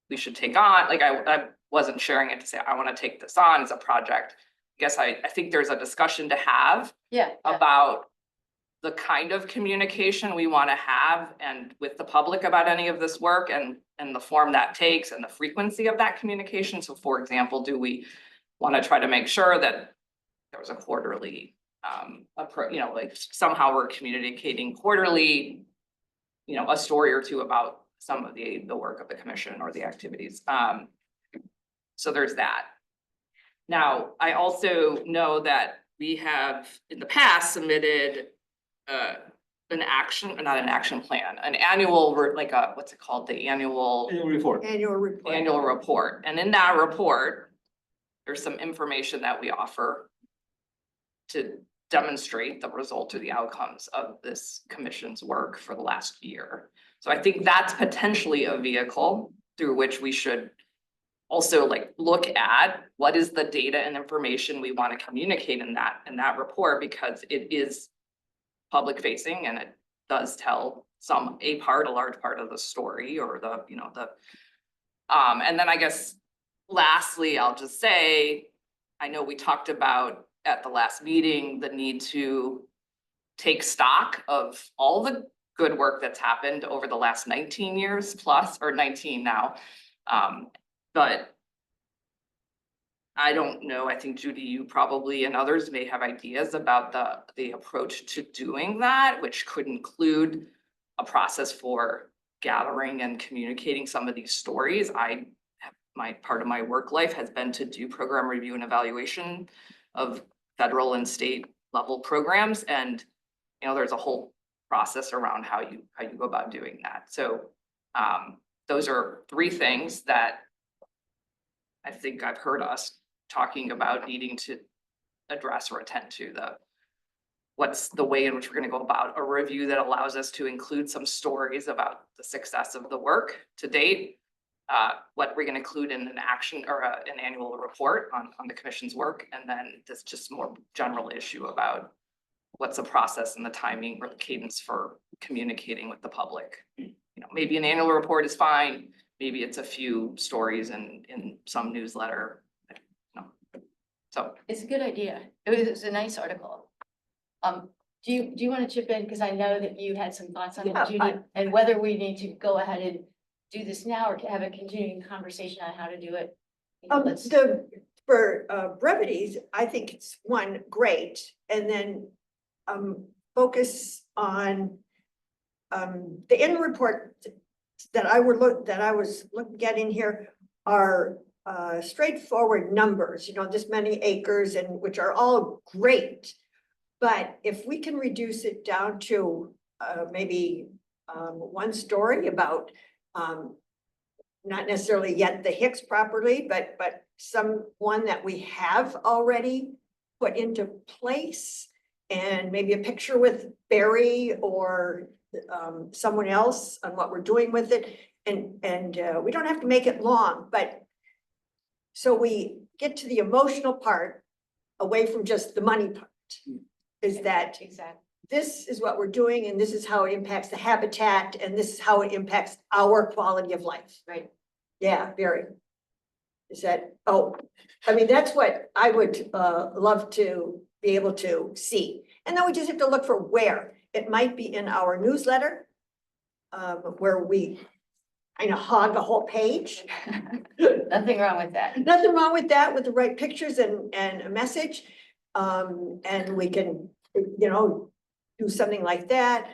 we should take on. Like I wasn't sharing it to say, I want to take this on as a project. I guess I think there's a discussion to have about the kind of communication we want to have and with the public about any of this work and the form that takes and the frequency of that communication. So for example, do we want to try to make sure that there was a quarterly, like somehow we're communicating quarterly, a story or two about some of the work of the commission or the activities. So there's that. Now, I also know that we have in the past submitted an action plan, an annual, what's it called? The annual report. Annual report. annual report. And in that report, there's some information that we offer to demonstrate the result or the outcomes of this commission's work for the last year. So I think that's potentially a vehicle through which we should also look at what is the data and information we want to communicate in that report, because it is public facing and it does tell a large part of the story or and then I guess lastly, I'll just say, I know we talked about at the last meeting, the need to take stock of all the good work that's happened over the last 19 years plus, or 19 now. But I don't know, I think Judy, you probably and others may have ideas about the approach to doing that, which could include a process for gathering and communicating some of these stories. Part of my work life has been to do program review and evaluation of federal and state level programs. And, there's a whole process around how you go about doing that. So those are three things that I think I've heard us talking about needing to address or attend to. What's the way in which we're going to go about a review that allows us to include some stories about the success of the work to date, what we're going to include in an action or an annual report on the commission's work, and then this just more general issue about what's the process and the timing or the cadence for communicating with the public. Maybe an annual report is fine. Maybe it's a few stories in some newsletter. So, It's a good idea. It was a nice article. Do you want to chip in? Because I know that you had some thoughts on it, Yeah, Judy, and whether we need to go ahead and do this now or have a continuing conversation on how to do it. Let's- For brevities, I think it's one, great, and then focus on the end report that I was looking at in here are straightforward numbers, you know, this many acres and which are all great. But if we can reduce it down to maybe one story about not necessarily yet the Hicks property, but someone that we have already put into place. And maybe a picture with Barry or someone else on what we're doing with it. And we don't have to make it long, but so we get to the emotional part away from just the money part. Is that Exactly. this is what we're doing and this is how it impacts the habitat and this is how it impacts our quality of life. Right. Yeah, very. Is that, oh, I mean, that's what I would love to be able to see. And then we just have to look for where. It might be in our newsletter, where we kind of hog a whole page. Nothing wrong with that. Nothing wrong with that, with the right pictures and a message. And we can, you know, do something like that.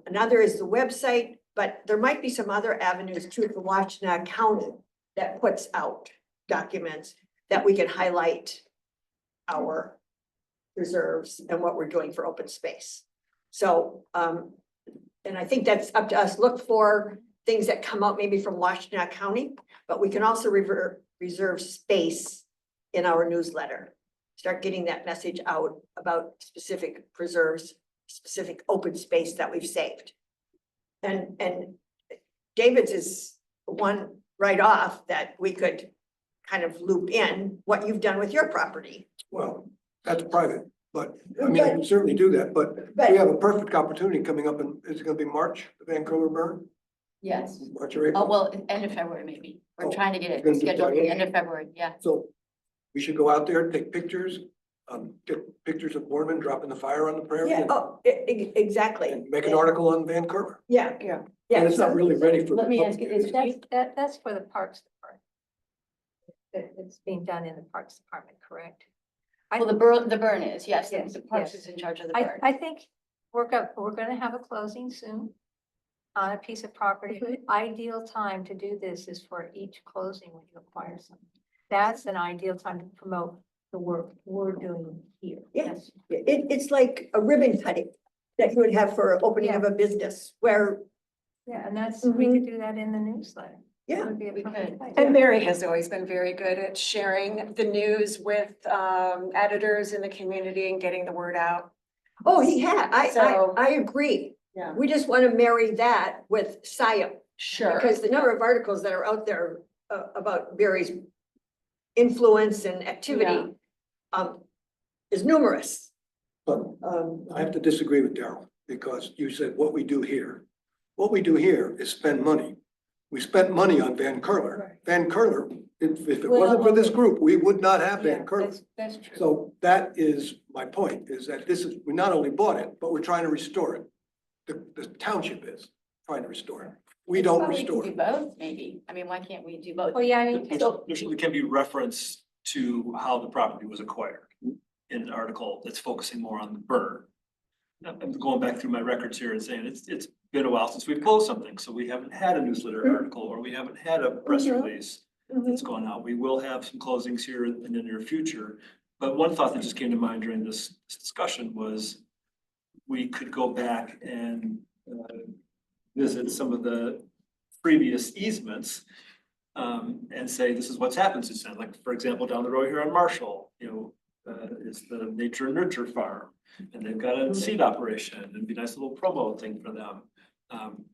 Another is the website, but there might be some other avenues too for Washtenaw County that puts out documents that we can highlight our reserves and what we're doing for open space. So, and I think that's up to us. Look for things that come out maybe from Washtenaw County, but we can also reserve space in our newsletter. Start getting that message out about specific preserves, specific open space that we've saved. And David's is one right off that we could kind of loop in what you've done with your property. Well, that's private, but I mean, I can certainly do that, but we have a perfect opportunity coming up in, is it gonna be March, the Vancouver burn? Yes. March or Oh, April? well, end of February, maybe. We're Oh, trying to get you're it gonna do scheduled for the that. end of February, yeah. So we should go out there, take pictures, get pictures of Borman dropping the fire on the prairie. Yeah, and- oh, exactly. And make an article on Vancouver. Yeah. And it's not really ready for. Let me the ask you public. this, That's for the Parks Department. It's being done in the Parks Department, correct? well, the burn is, yes, Yes, the Parks yes. is in charge of the I burn. think we're gonna have a closing soon on a piece of property. Ideal time to do this is for each closing when you acquire something. That's an ideal time to promote the work we're doing here. Yes. It's like a ribbon cutting that you would have for opening of a business where, Yeah, and that's, we could do that in the newsletter. yeah. Would be a We perfect could. place. And Mary has always been very good at sharing the news with editors in the community and getting the word out. Oh, he had, So- I agree. Yeah. We just want to marry that with Scio. Sure. Because the number of articles that are out there about Barry's influence and activity is numerous. But I have to disagree with Daryl, because you said what we do here. What we do here is spend money. We spent money on Van Curler. Van Curler, if it wasn't for this group, we would not have Van Curler. That's true. So that is my point, is that this is, we not only bought it, but we're trying to restore it. The township is trying to restore it. We don't Well, restore can it. do both, maybe. I mean, why can't we do both? Well, yeah, I mean, There certainly can be reference to how the property was acquired in an article that's focusing more on the burn. I'm going back through my records here and saying it's been a while since we've closed something, so we haven't had a newsletter article or we haven't had a press release that's gone out. We will have some closings here in the near future. But one thought that just came to mind during this discussion was we could go back and visit some of the previous easements and say, this is what's happened since then. Like, for example, down the road here on Marshall, is the Nature and Nurture Farm. And they've got a seed operation and it'd be a nice little promo thing for them.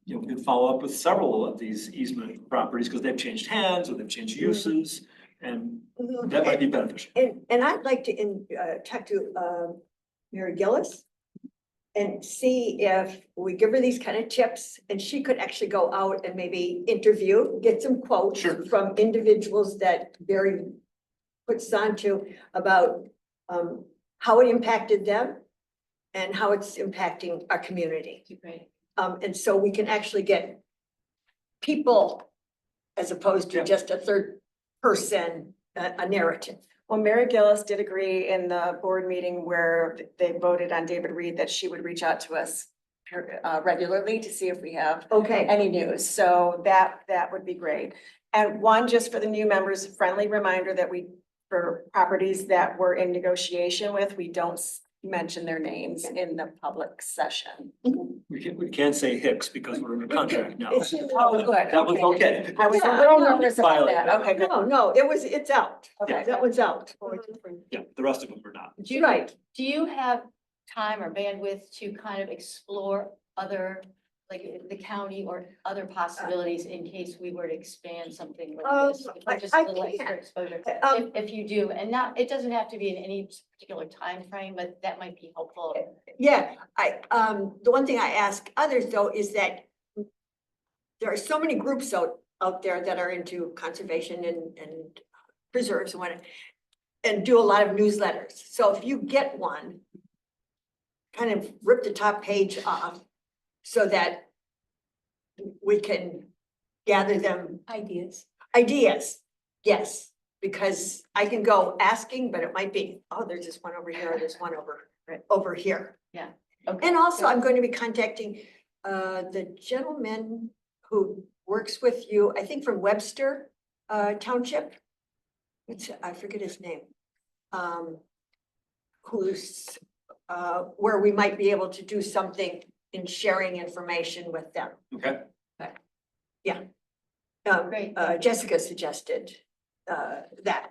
We can follow up with several of these easement properties because they've changed hands or they've changed uses and that might be beneficial. And I'd like to talk to Mary Gillis and see if we give her these kind of tips and she could actually go out and maybe interview, get some quotes Sure. from individuals that Barry puts on to about how it impacted them and how it's impacting our community. Great. And so we can actually get people as opposed to Yeah. just a third person, a narrative. Well, Mary Gillis did agree in the board meeting where they voted on David Reed that she would reach out to us regularly to see if we have Okay, any news. So that would be great. And one, just for the new members, friendly reminder that for properties that we're in negotiation with, we don't mention their names in the public session. We can't say Hicks because we're in a contract now. It's- Oh, good. That was okay. I was a Yeah, little no, nervous about violate that. that. Okay, good. no, it's out. Okay. That one's out. Yeah, the rest of them were not. Do you, Right. do you have time or bandwidth to kind of explore other, like the county or other possibilities in case we were to expand something like this? If we're just I a little extra can. exposure, Um, if you do, and not, it doesn't have to be in any particular time frame, but that might be helpful. Yeah, the one thing I ask others though is that there are so many groups out there that are into conservation and preserves and what, and do a lot of newsletters. So if you get one, kind of rip the top page off so that we can gather them Ideas. ideas. Yes, because I can go asking, but it might be, oh, there's this one over here, there's one over here. Okay. And also, I'm going to be contacting the gentleman who works with you, I think from Webster Township. I forget his name. Who's where we might be able to do something in sharing information with them. Okay. Great. Jessica suggested that.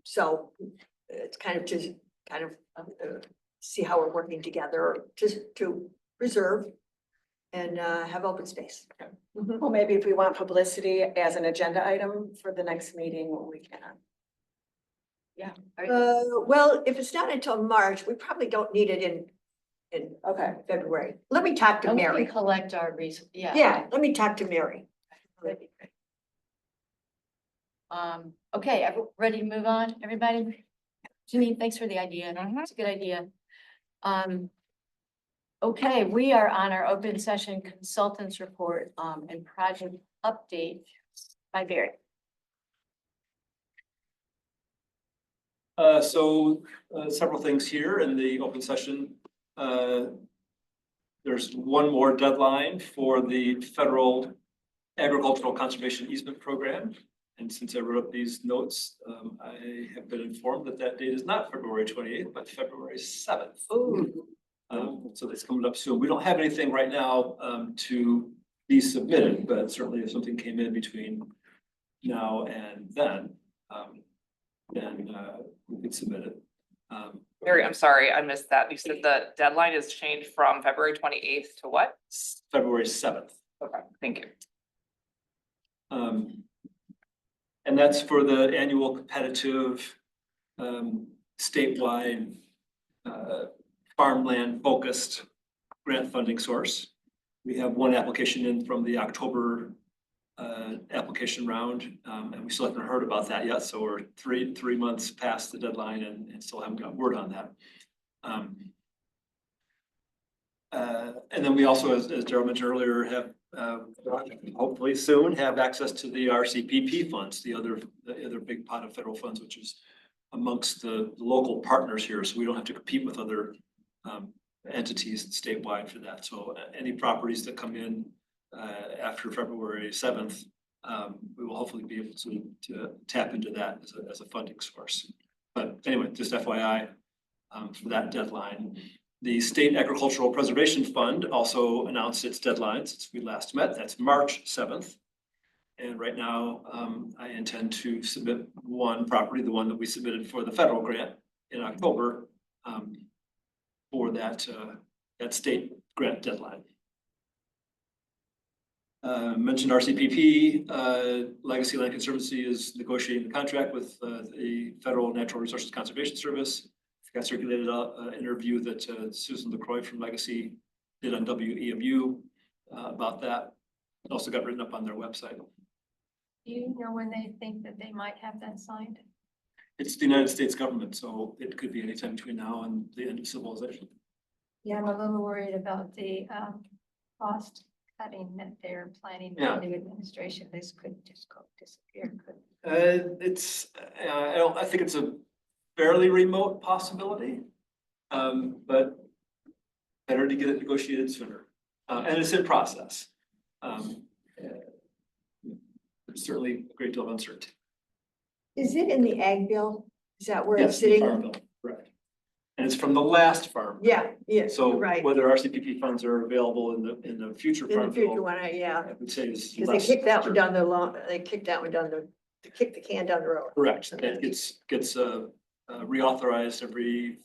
So it's kind of to see how we're working together to preserve and have open space. Mhm. Well, maybe if we want publicity as an agenda item for the next meeting, we can. Well, if it's not until March, we probably don't need it in Okay. February. Let me talk to And we can Mary. collect our yeah. Yeah, let me talk to Mary. That'd be great. Okay, ready to move on, everybody? Janine, thanks for the idea. It's a good idea. Okay, we are on our open session consultants report, and project update by Barry. Several things here in the open session. There's one more deadline for the federal agricultural conservation easement program. And since I wrote up these notes, I have been informed that that date is not February 28th, but February 7th. So that's coming up soon. We don't have anything right now to be submitted, but certainly if something came in between now and then we could submit it. Mary, I'm sorry, I missed that. You said the deadline is changed from February 28th to what? February 7th. Okay, thank you. And that's for the annual competitive statewide farmland focused grant funding source. We have one application in from the October application round, and we still haven't heard about that yet. So we're three months past the deadline and still haven't got word on that. And then we also, as Darryl mentioned earlier, have hopefully soon have access to the RCPP funds, the other big pot of federal funds, which is amongst the local partners here. So we don't have to compete with other entities statewide for that. So any properties that come in after February 7th, we will hopefully be able to tap into that as a funding source. But anyway, just FYI for that deadline. The State Agricultural Preservation Fund also announced its deadline since we last met. That's March 7th. And right now, I intend to submit one property, the one that we submitted for the federal grant in October, for that state grant deadline. Mentioned RCPP, Legacy Land Conservancy is negotiating the contract with the Federal Natural Resources Conservation Service. Got circulated an interview that Susan LaCroix from Legacy did on WEMU about that. It also got written up on their website. Do you know when they think that they might have that signed? it's the United States government, so it could be anytime between now and the end of civilization. Yeah, I'm a little worried about the cost cutting that they're planning with Yeah. the new administration. This could just go disappear, could. I think it's a fairly remote possibility. But better to get it negotiated sooner. And it's in process. There's certainly a great deal of uncertainty. Is it in the ag bill? Is that where Yes, it's the sitting? Farm Bill, correct. And it's from the last farm. Yeah, yeah, So right. whether RCPP funds are available in the future In farm the future bill, one, yeah, I would say is because they less. kicked that one down the long, they kicked that one down they kicked the can down the road. Correct. It gets reauthorized every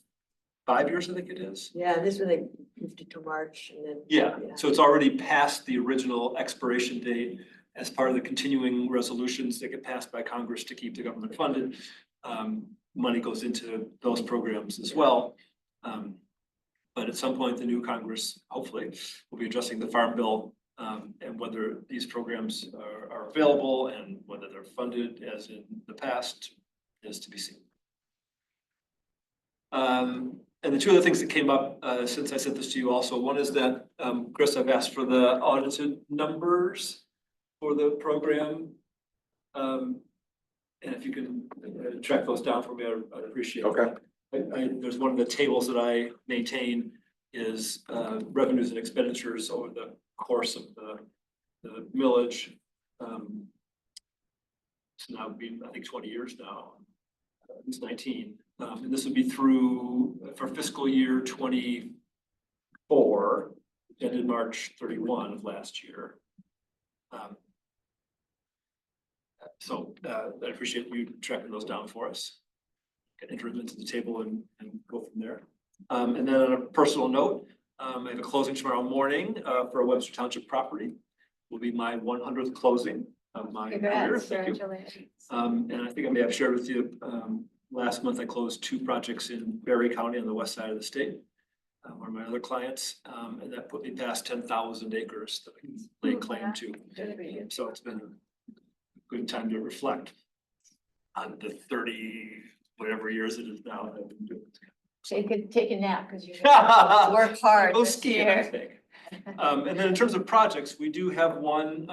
5 years, I think it is. Yeah, this one they moved it to March and then. Yeah, so it's already past the original expiration date as part of the continuing resolutions that get passed by Congress to keep the government funded. Money goes into those programs as well. But at some point, the new Congress, hopefully, will be addressing the Farm Bill and whether these programs are available and whether they're funded as in the past is to be seen. And the two other things that came up since I sent this to you also, one is that, Chris, I've asked for the audited numbers for the program. And if you can track those down for me, I'd appreciate it. Okay. There's one of the tables that I maintain is revenues and expenditures over the course of the millage. It's now been, I think, 20 years now. It's 19. And this would be through for fiscal year 24, ended March 31 of last year. So I appreciate you tracking those down for us. Get enter them into the table and go from there. And then on a personal note, I have a closing tomorrow morning for a Webster Township property. Will be my 100th closing of my career. Congrats, Thank you. congratulations. And I think I may have shared with you, last month I closed 2 projects in Berry County on the west side of the state. One of my other clients, and that put me past 10,000 acres that I can lay claim to. So it's been a good time to reflect on the 30 whatever years it is now that I've been doing. Take a nap because you work hard Go this skiing, I year. think. And then in terms of projects, we do have one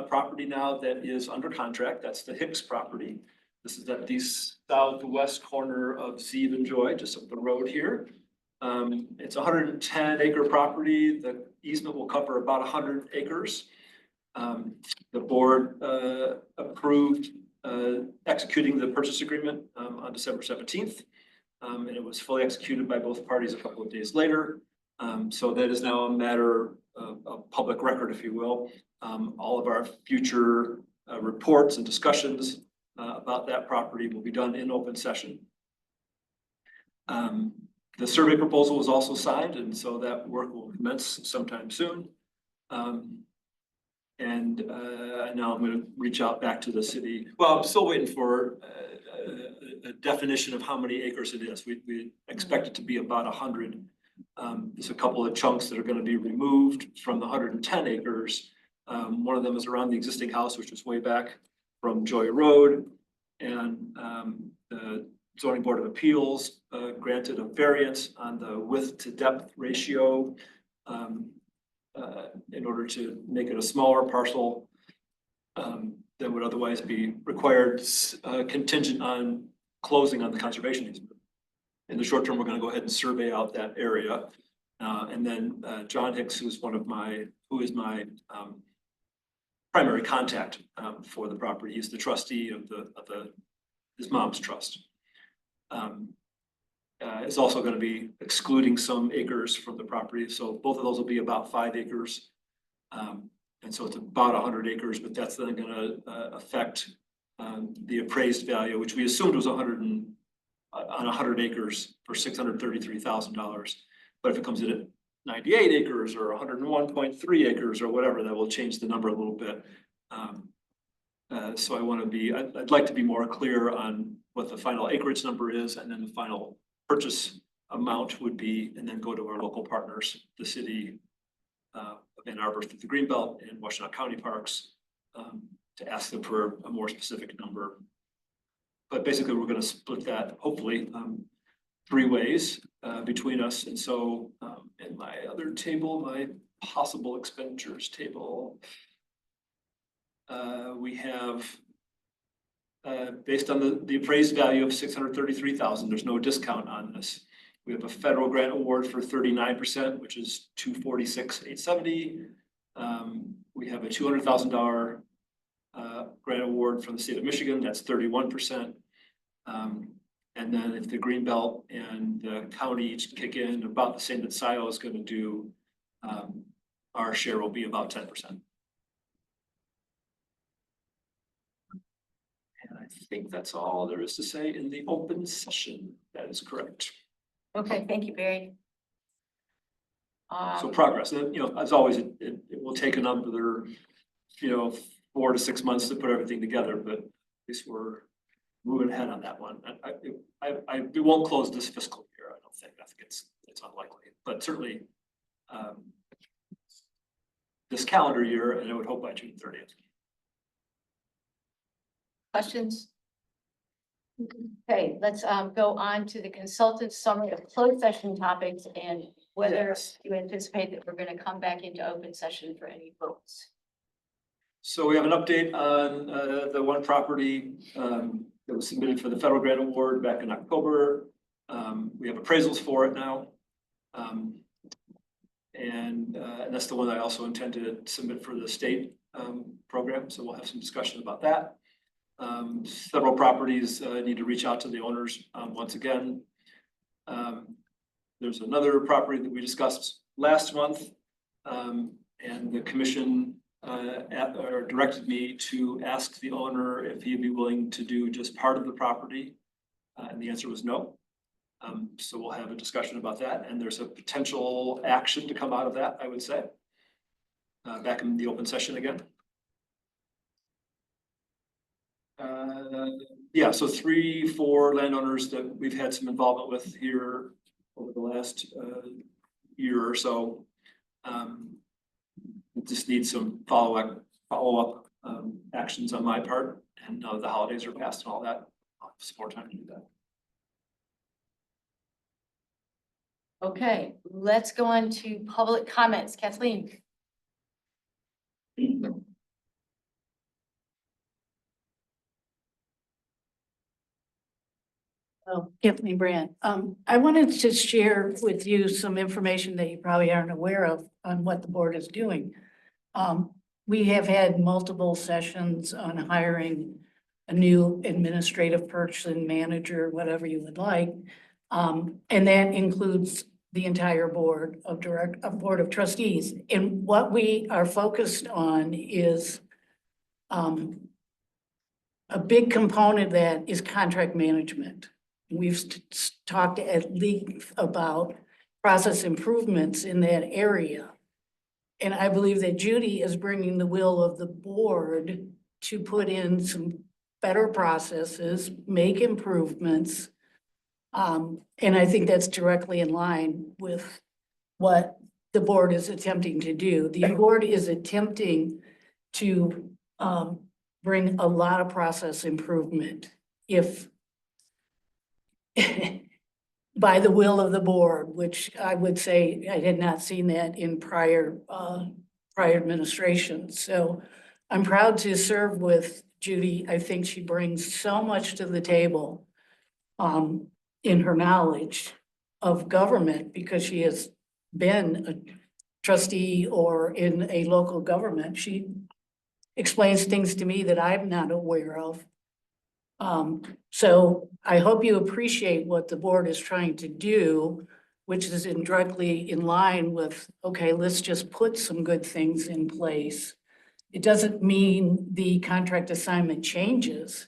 property now that is under contract. That's the Hicks property. This is at the southwest corner of Zeeb and Joy, just up the road here. It's a 110 acre property. The easement will cover about 100 acres. The board approved executing the purchase agreement on December 17th. And it was fully executed by both parties a couple of days later. So that is now a matter of public record, if you will. All of our future reports and discussions about that property will be done in open session. The survey proposal was also signed, and so that work will commence sometime soon. And now I'm going to reach out back to the city. Well, I'm still waiting for a definition of how many acres it is. We expect it to be about 100. There's a couple of chunks that are going to be removed from the 110 acres. One of them is around the existing house, which is way back from Joy Road. And the Zoning Board of Appeals granted a variance on the width to depth ratio in order to make it a smaller parcel that would otherwise be required contingent on closing on the conservation easement. In the short term, we're going to go ahead and survey out that area. And then John Hicks, who is my primary contact for the property. He's the trustee of his mom's trust. Is also going to be excluding some acres from the property. So both of those will be about 5 acres. And so it's about 100 acres, but that's then going to affect the appraised value, which we assumed was 100 acres for $633,000. But if it comes in at 98 acres or 101.3 acres or whatever, that will change the number a little bit. So I'd like to be more clear on what the final acreage number is and then the final purchase amount would be, and then go to our local partners, the city of Ann Arbor through the Greenbelt and Washtenaw County Parks, to ask them for a more specific number. but basically, we're gonna split that, hopefully, 3 ways, between us. And so, in my other table, my possible expenditures table, we have, based on the appraised value of 633,000, there's no discount on this. We have a federal grant award for 39%, which is 246,870. We have a $200,000 grant award from the state of Michigan, that's 31%. And then if the Greenbelt and the county each kick in about the same that Scio is gonna do, our share will be about 10%. And I think that's all there is to say in the open session. That is correct. Okay, thank you, Barry. So progress, and as always, it will take another, 4 to 6 months to put everything together, but at least we're moving ahead on that one. We won't close this fiscal year, I don't think. I think it's unlikely, but certainly this calendar year, and I would hope by June 30th. Questions? Okay, let's go on to the consultant summary of closed session topics and whether Yes. you anticipate that we're gonna come back into open session for any votes. So we have an update on the one property that was submitted for the federal grant award back in October. We have appraisals for it now. And that's the one I also intend to submit for the state program, so we'll have some discussion about that. Several properties need to reach out to the owners once again. There's another property that we discussed last month, and the commission directed me to ask the owner if he'd be willing to do just part of the property, and the answer was no. So we'll have a discussion about that, and there's a potential action to come out of that, I would say. Back in the open session again. Yeah, so 3, 4 landowners that we've had some involvement with here over the last year or so. We just need some follow-up actions on my part, and the holidays are past and all that. I'll have some more time to do that. Okay, let's go on to public comments. Kathleen? Oh, Tiffany Brandt. I wanted to share with you some information that you probably aren't aware of on what the board is doing. We have had multiple sessions on hiring a new administrative person, manager, whatever you would like. And that includes the entire board of trustees. And what we are focused on is a big component of that is contract management. We've talked at length about process improvements in that area. And I believe that Judy is bringing the will of the board to put in some better processes, make improvements. And I think that's directly in line with what the board is attempting to do. The board is attempting to bring a lot of process improvement if by the will of the board, which I would say I had not seen that in prior administrations. So I'm proud to serve with Judy. I think she brings so much to the table in her knowledge of government, because she has been a trustee or in a local government. She explains things to me that I'm not aware of. So I hope you appreciate what the board is trying to do, which is directly in line with, okay, let's just put some good things in place. It doesn't mean the contract assignment changes.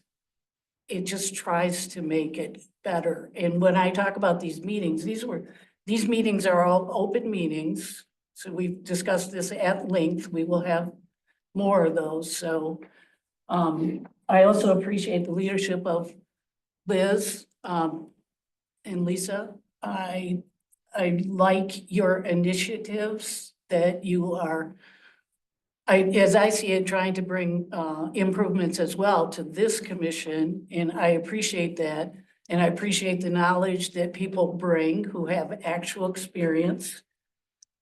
It just tries to make it better. And when I talk about these meetings, these meetings are all open meetings. So we've discussed this at length. We will have more of those. So I also appreciate the leadership of Liz and Lisa. I like your initiatives that you are as I see it, trying to bring improvements as well to this commission, and I appreciate that. And I appreciate the knowledge that people bring who have actual experience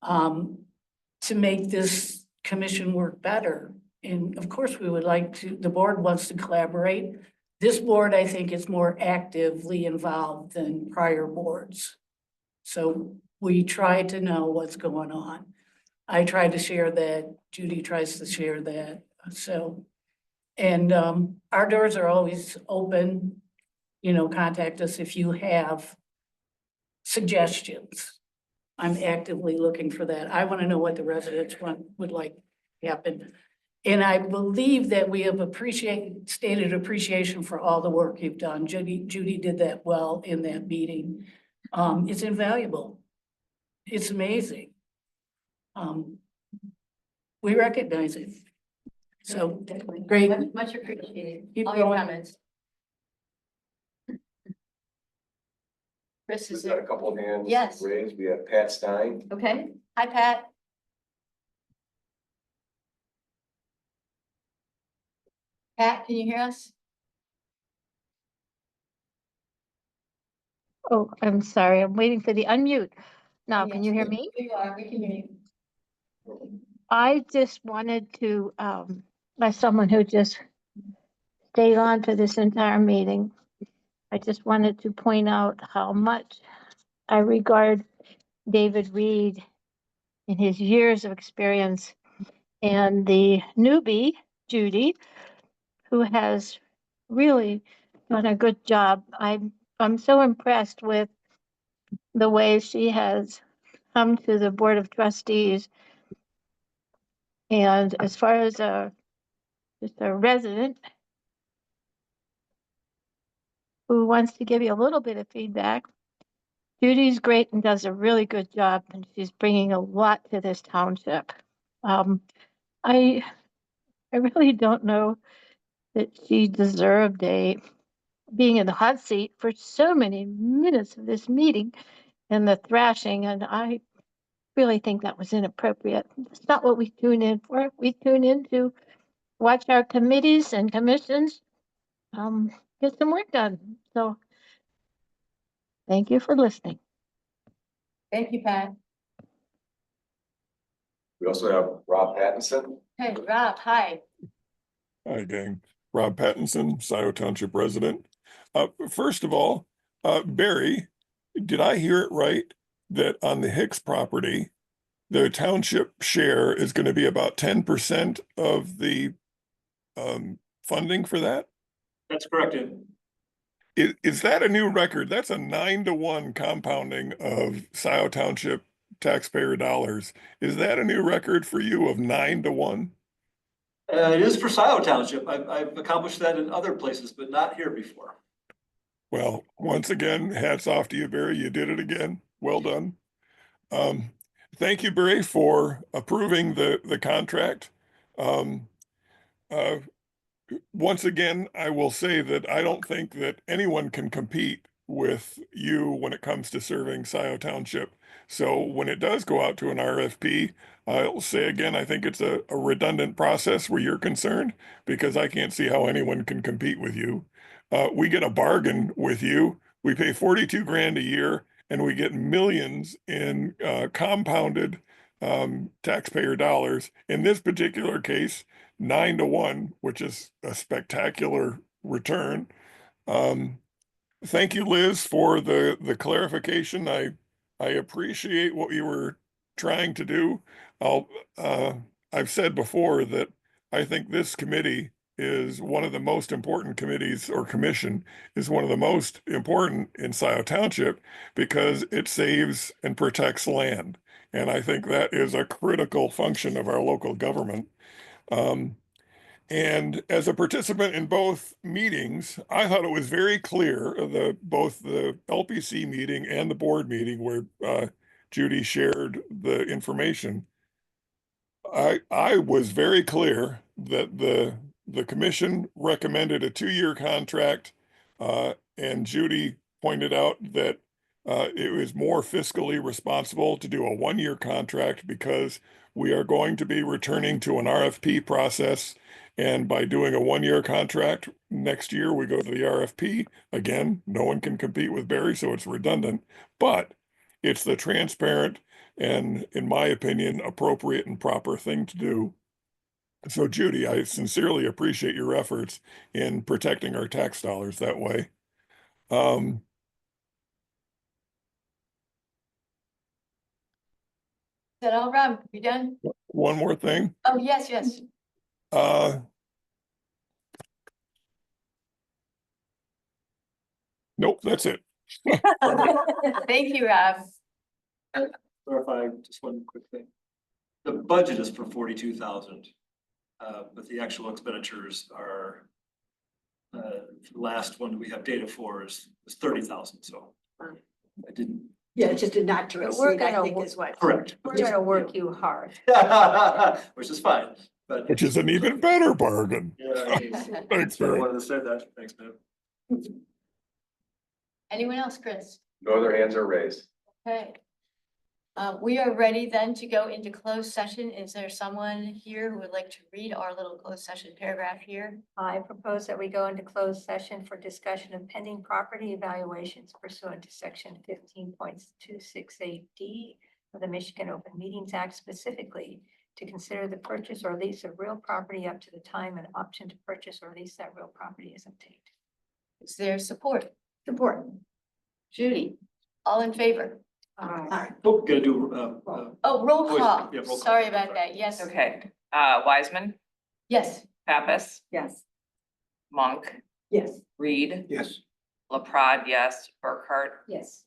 to make this commission work better. And of course, we would like to, the board wants to collaborate. This board, I think, is more actively involved than prior boards. So we try to know what's going on. I try to share that, Judy tries to share that, so. And our doors are always open, contact us if you have suggestions. I'm actively looking for that. I want to know what the residents would like to happen. And I believe that we have stated appreciation for all the work you've done. Judy did that well in that meeting. It's invaluable. It's amazing. We recognize it. So, Definitely. great. Much appreciated. Keep All your going. comments. Chris, We've is got a there? couple of hands Yes. raised. We have Pat Stein. Okay. Hi, Pat. Pat, can you hear us? Oh, I'm sorry. I'm waiting for the unmute. Now, can Yes, you hear me? You are. We can hear you. I just wanted to, as someone who just stayed on for this entire meeting, I just wanted to point out how much I regard David Reed in his years of experience and the newbie, Judy, who has really done a good job. I'm so impressed with the way she has come to the Board of Trustees. And as far as just a resident who wants to give you a little bit of feedback, Judy's great and does a really good job, and she's bringing a lot to this township. I I really don't know that she deserved being in the hot seat for so many minutes of this meeting and the thrashing, and I really think that was inappropriate. It's not what we tune in for. We tune in to watch our committees and commissions get some work done. So thank you for listening. Thank you, Pat. We also have Rob Pattinson. Hey, Rob, hi. Hi, gang. Rob Pattinson, Scio Township resident. First of all, Barry, did I hear it right that on the Hicks property, the township share is going to be about 10% of the funding for that? That's correct. And Is that a new record? That's a 9-to-1 compounding of Scio Township taxpayer dollars. Is that a new record for you of 9-to-1? it is for Scio Township. I've accomplished that in other places, but not here before. Well, once again, hats off to you, Barry. You did it again. Well done. Thank you, Barry, for approving the contract. Um, uh, Once again, I will say that I don't think that anyone can compete with you when it comes to serving Scio Township. So when it does go out to an RFP, I'll say again, I think it's a redundant process where you're concerned because I can't see how anyone can compete with you. We get a bargain with you. We pay 42 grand a year and we get millions in compounded taxpayer dollars. In this particular case, 9-to-1, which is a spectacular return. Thank you, Liz, for the clarification. I appreciate what you were trying to do. I've said before that I think this committee is one of the most important committees, or commission is one of the most important in Scio Township because it saves and protects land. And I think that is a critical function of our local government. And as a participant in both meetings, I thought it was very clear, both the LPC meeting and the board meeting where Judy shared the information. I was very clear that the commission recommended a 2-year contract, and Judy pointed out that it was more fiscally responsible to do a one-year contract because we are going to be returning to an RFP process. And by doing a one-year contract, next year we go to the RFP. Again, no one can compete with Barry, so it's redundant, but it's the transparent and, in my opinion, appropriate and proper thing to do. So Judy, I sincerely appreciate your efforts in protecting our tax dollars that way. Is that all, Rob? You done? One more thing. Oh, yes, yes. Nope, that's it. Thank you, Rob. Clarify just one quick thing. The budget is for 42,000, but the actual expenditures are, the last one we have data for is 30,000, so I didn't. Yeah, it just did not to But we're exceed, I gonna think work- is what. Correct. We're gonna work you hard. Which is fine, but. Which is an even better bargain. Yeah, Thanks, I Barry. wanted to say that. Thanks, man. Anyone else, Chris? No other hands are raised. Okay. We are ready then to go into closed session. Is there someone here who would like to read our little closed session paragraph here? I propose that we go into closed session for discussion of pending property evaluations pursuant to section 15.268D of the Michigan Open Meetings Act, specifically to consider the purchase or lease of real property up to the time an option to purchase or lease that real property is obtained. Is there support? Support. Judy, all in favor? Oh, gotta do, Oh, roll Voice- call. yeah, roll call. Sorry about that. Yes. Okay, Wiseman, Yes. Pappas, Yes. Monk, Yes. Reed, Yes. LaPrade, yes, Burkhart. Yes.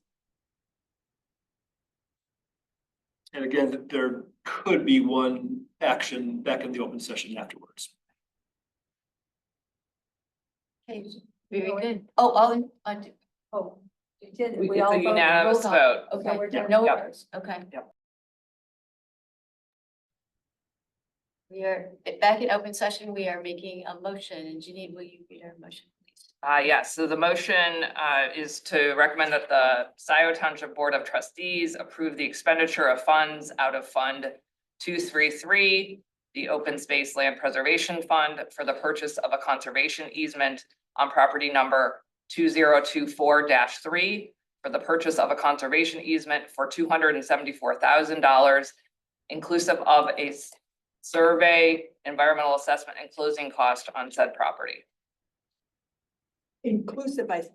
and again, there could be one action back in the open session afterwards. Okay, very good. Oh, all in, Oh, you did. It's We all a voted. unanimous roll call. vote. Okay, we're done. no Yep. others. Okay. Yep. We are back in open session. We are making a motion. And Janine, will you read our motion, please? Yes, so the motion is to recommend that the Scio Township Board of Trustees approve the expenditure of funds out of Fund 233, the Open Space Land Preservation Fund, for the purchase of a conservation easement on property number 2024-3 for the purchase of a conservation easement for $274,000, inclusive of a survey, environmental assessment, and closing cost on said property. Inclusive, I think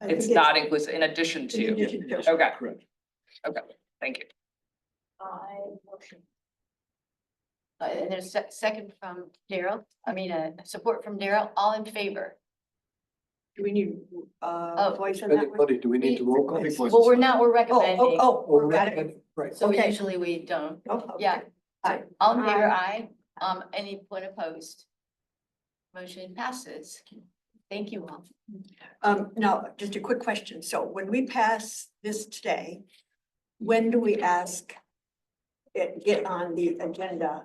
It's not inclusive, in addition to. In addition to. Okay, Correct. okay, thank you. I motion. And there's a second from Daryl. I mean, support from Daryl. All in favor? Do we need, voice on that one? Buddy, do we need to roll call? Well, we're not, we're recommending. We're ready. Right. So okay. usually we don't. Oh, okay. Yeah. Aye. All in favor, aye. Anyone opposed? Motion passes. Thank you all. Now, just a quick question. So when we pass this today, when do we ask it get on the agenda,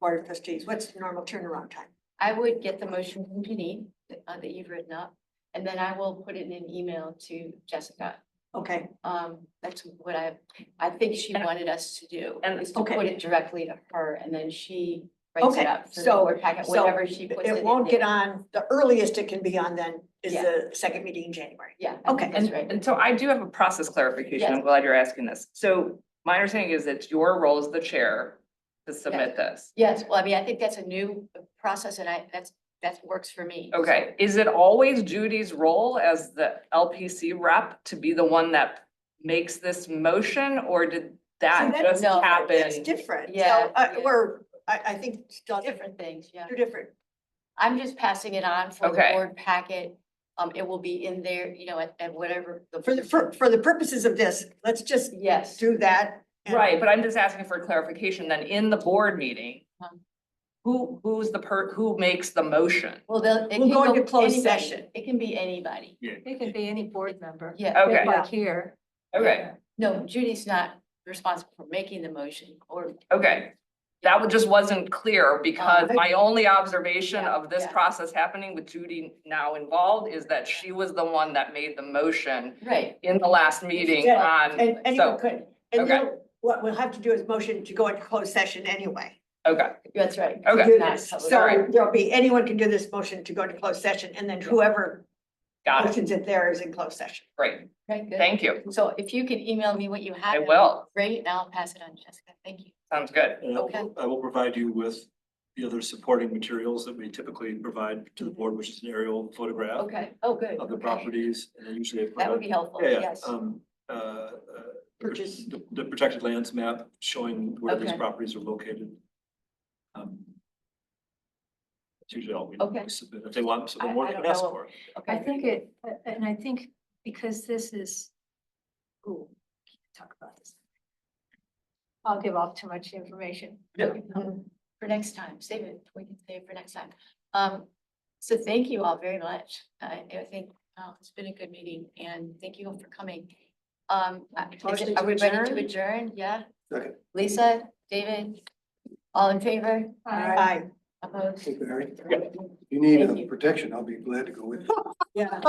Board of Trustees? What's the normal turnaround time? I would get the motion from Janine that you've written up, and then I will put it in an email to Jessica. Okay, That's what I think she wanted us to do, And- is to okay. put it directly to her, and then she writes Okay, it up for the so- board packet, so whatever she puts it in. it won't get there. on, the earliest it can be on then is Yeah. the second meeting in January. Yeah. Okay. That's right. And so I do have a process clarification. I'm Yes. glad you're asking this. So my understanding is it's your role as the chair to submit this. Yes, well, I mean, I think that's a new process, and that works for me. Okay, is it always Judy's role as the LPC rep to be the one that makes this motion, or did that See, just no, It's happen? different. Yeah, So, yeah. I think still Different things, yeah. They're different. I'm just passing it on for the Okay. board packet. It will be in there, at whatever. For the purposes of this, let's just Yes. do that. and- Right, but I'm just asking for clarification, then in the board meeting, who makes the motion? Well, it We'll can go into closed anybody. session. It can be anybody. It can be any board member. Yeah. Okay, Like here. okay, No, Judy's not responsible for making the motion or, okay. just wasn't clear because Oh. my only observation Yeah, of this yeah. process happening with Judy now involved is that she was the one that made the motion Right, in the last meeting Yeah, on, And anyone so, could, and okay. then what we'll have to do is motion to go into closed session anyway. okay, that's right. Okay. Do Not this. public. So Alright. there'll be, anyone can do this motion to go into closed session, and then whoever got it, motions it there is in closed session. great, Right, good. thank you, So if you can email me what you have. I that'd be will. Great, and I'll pass it on to Jessica. Thank you. sounds good. And Okay. I will provide you with the other supporting materials that we typically provide to the board, which is an aerial photograph Okay, oh, good. of the Okay. properties, and then usually. I That would put be helpful, a- yes. Purchase. The protected lands map showing where these Okay. properties are located. That's usually all we Okay. submit. If they want, so the I more they don't can ask know. for. I Okay, think it, and I think because this is, ooh, can't talk about this. I'll give off too much information. for next time, save it, we can save it for next time. So thank you all very much. I think, it's been a good meeting and thank you all for coming. Motion Are we to ready to adjourn? adjourn? Yeah? Second. Lisa, David, all in favor? Aye. Opposed? Hey, Barry, if you need Thank you. protection, I'll be glad to go with you. Yeah.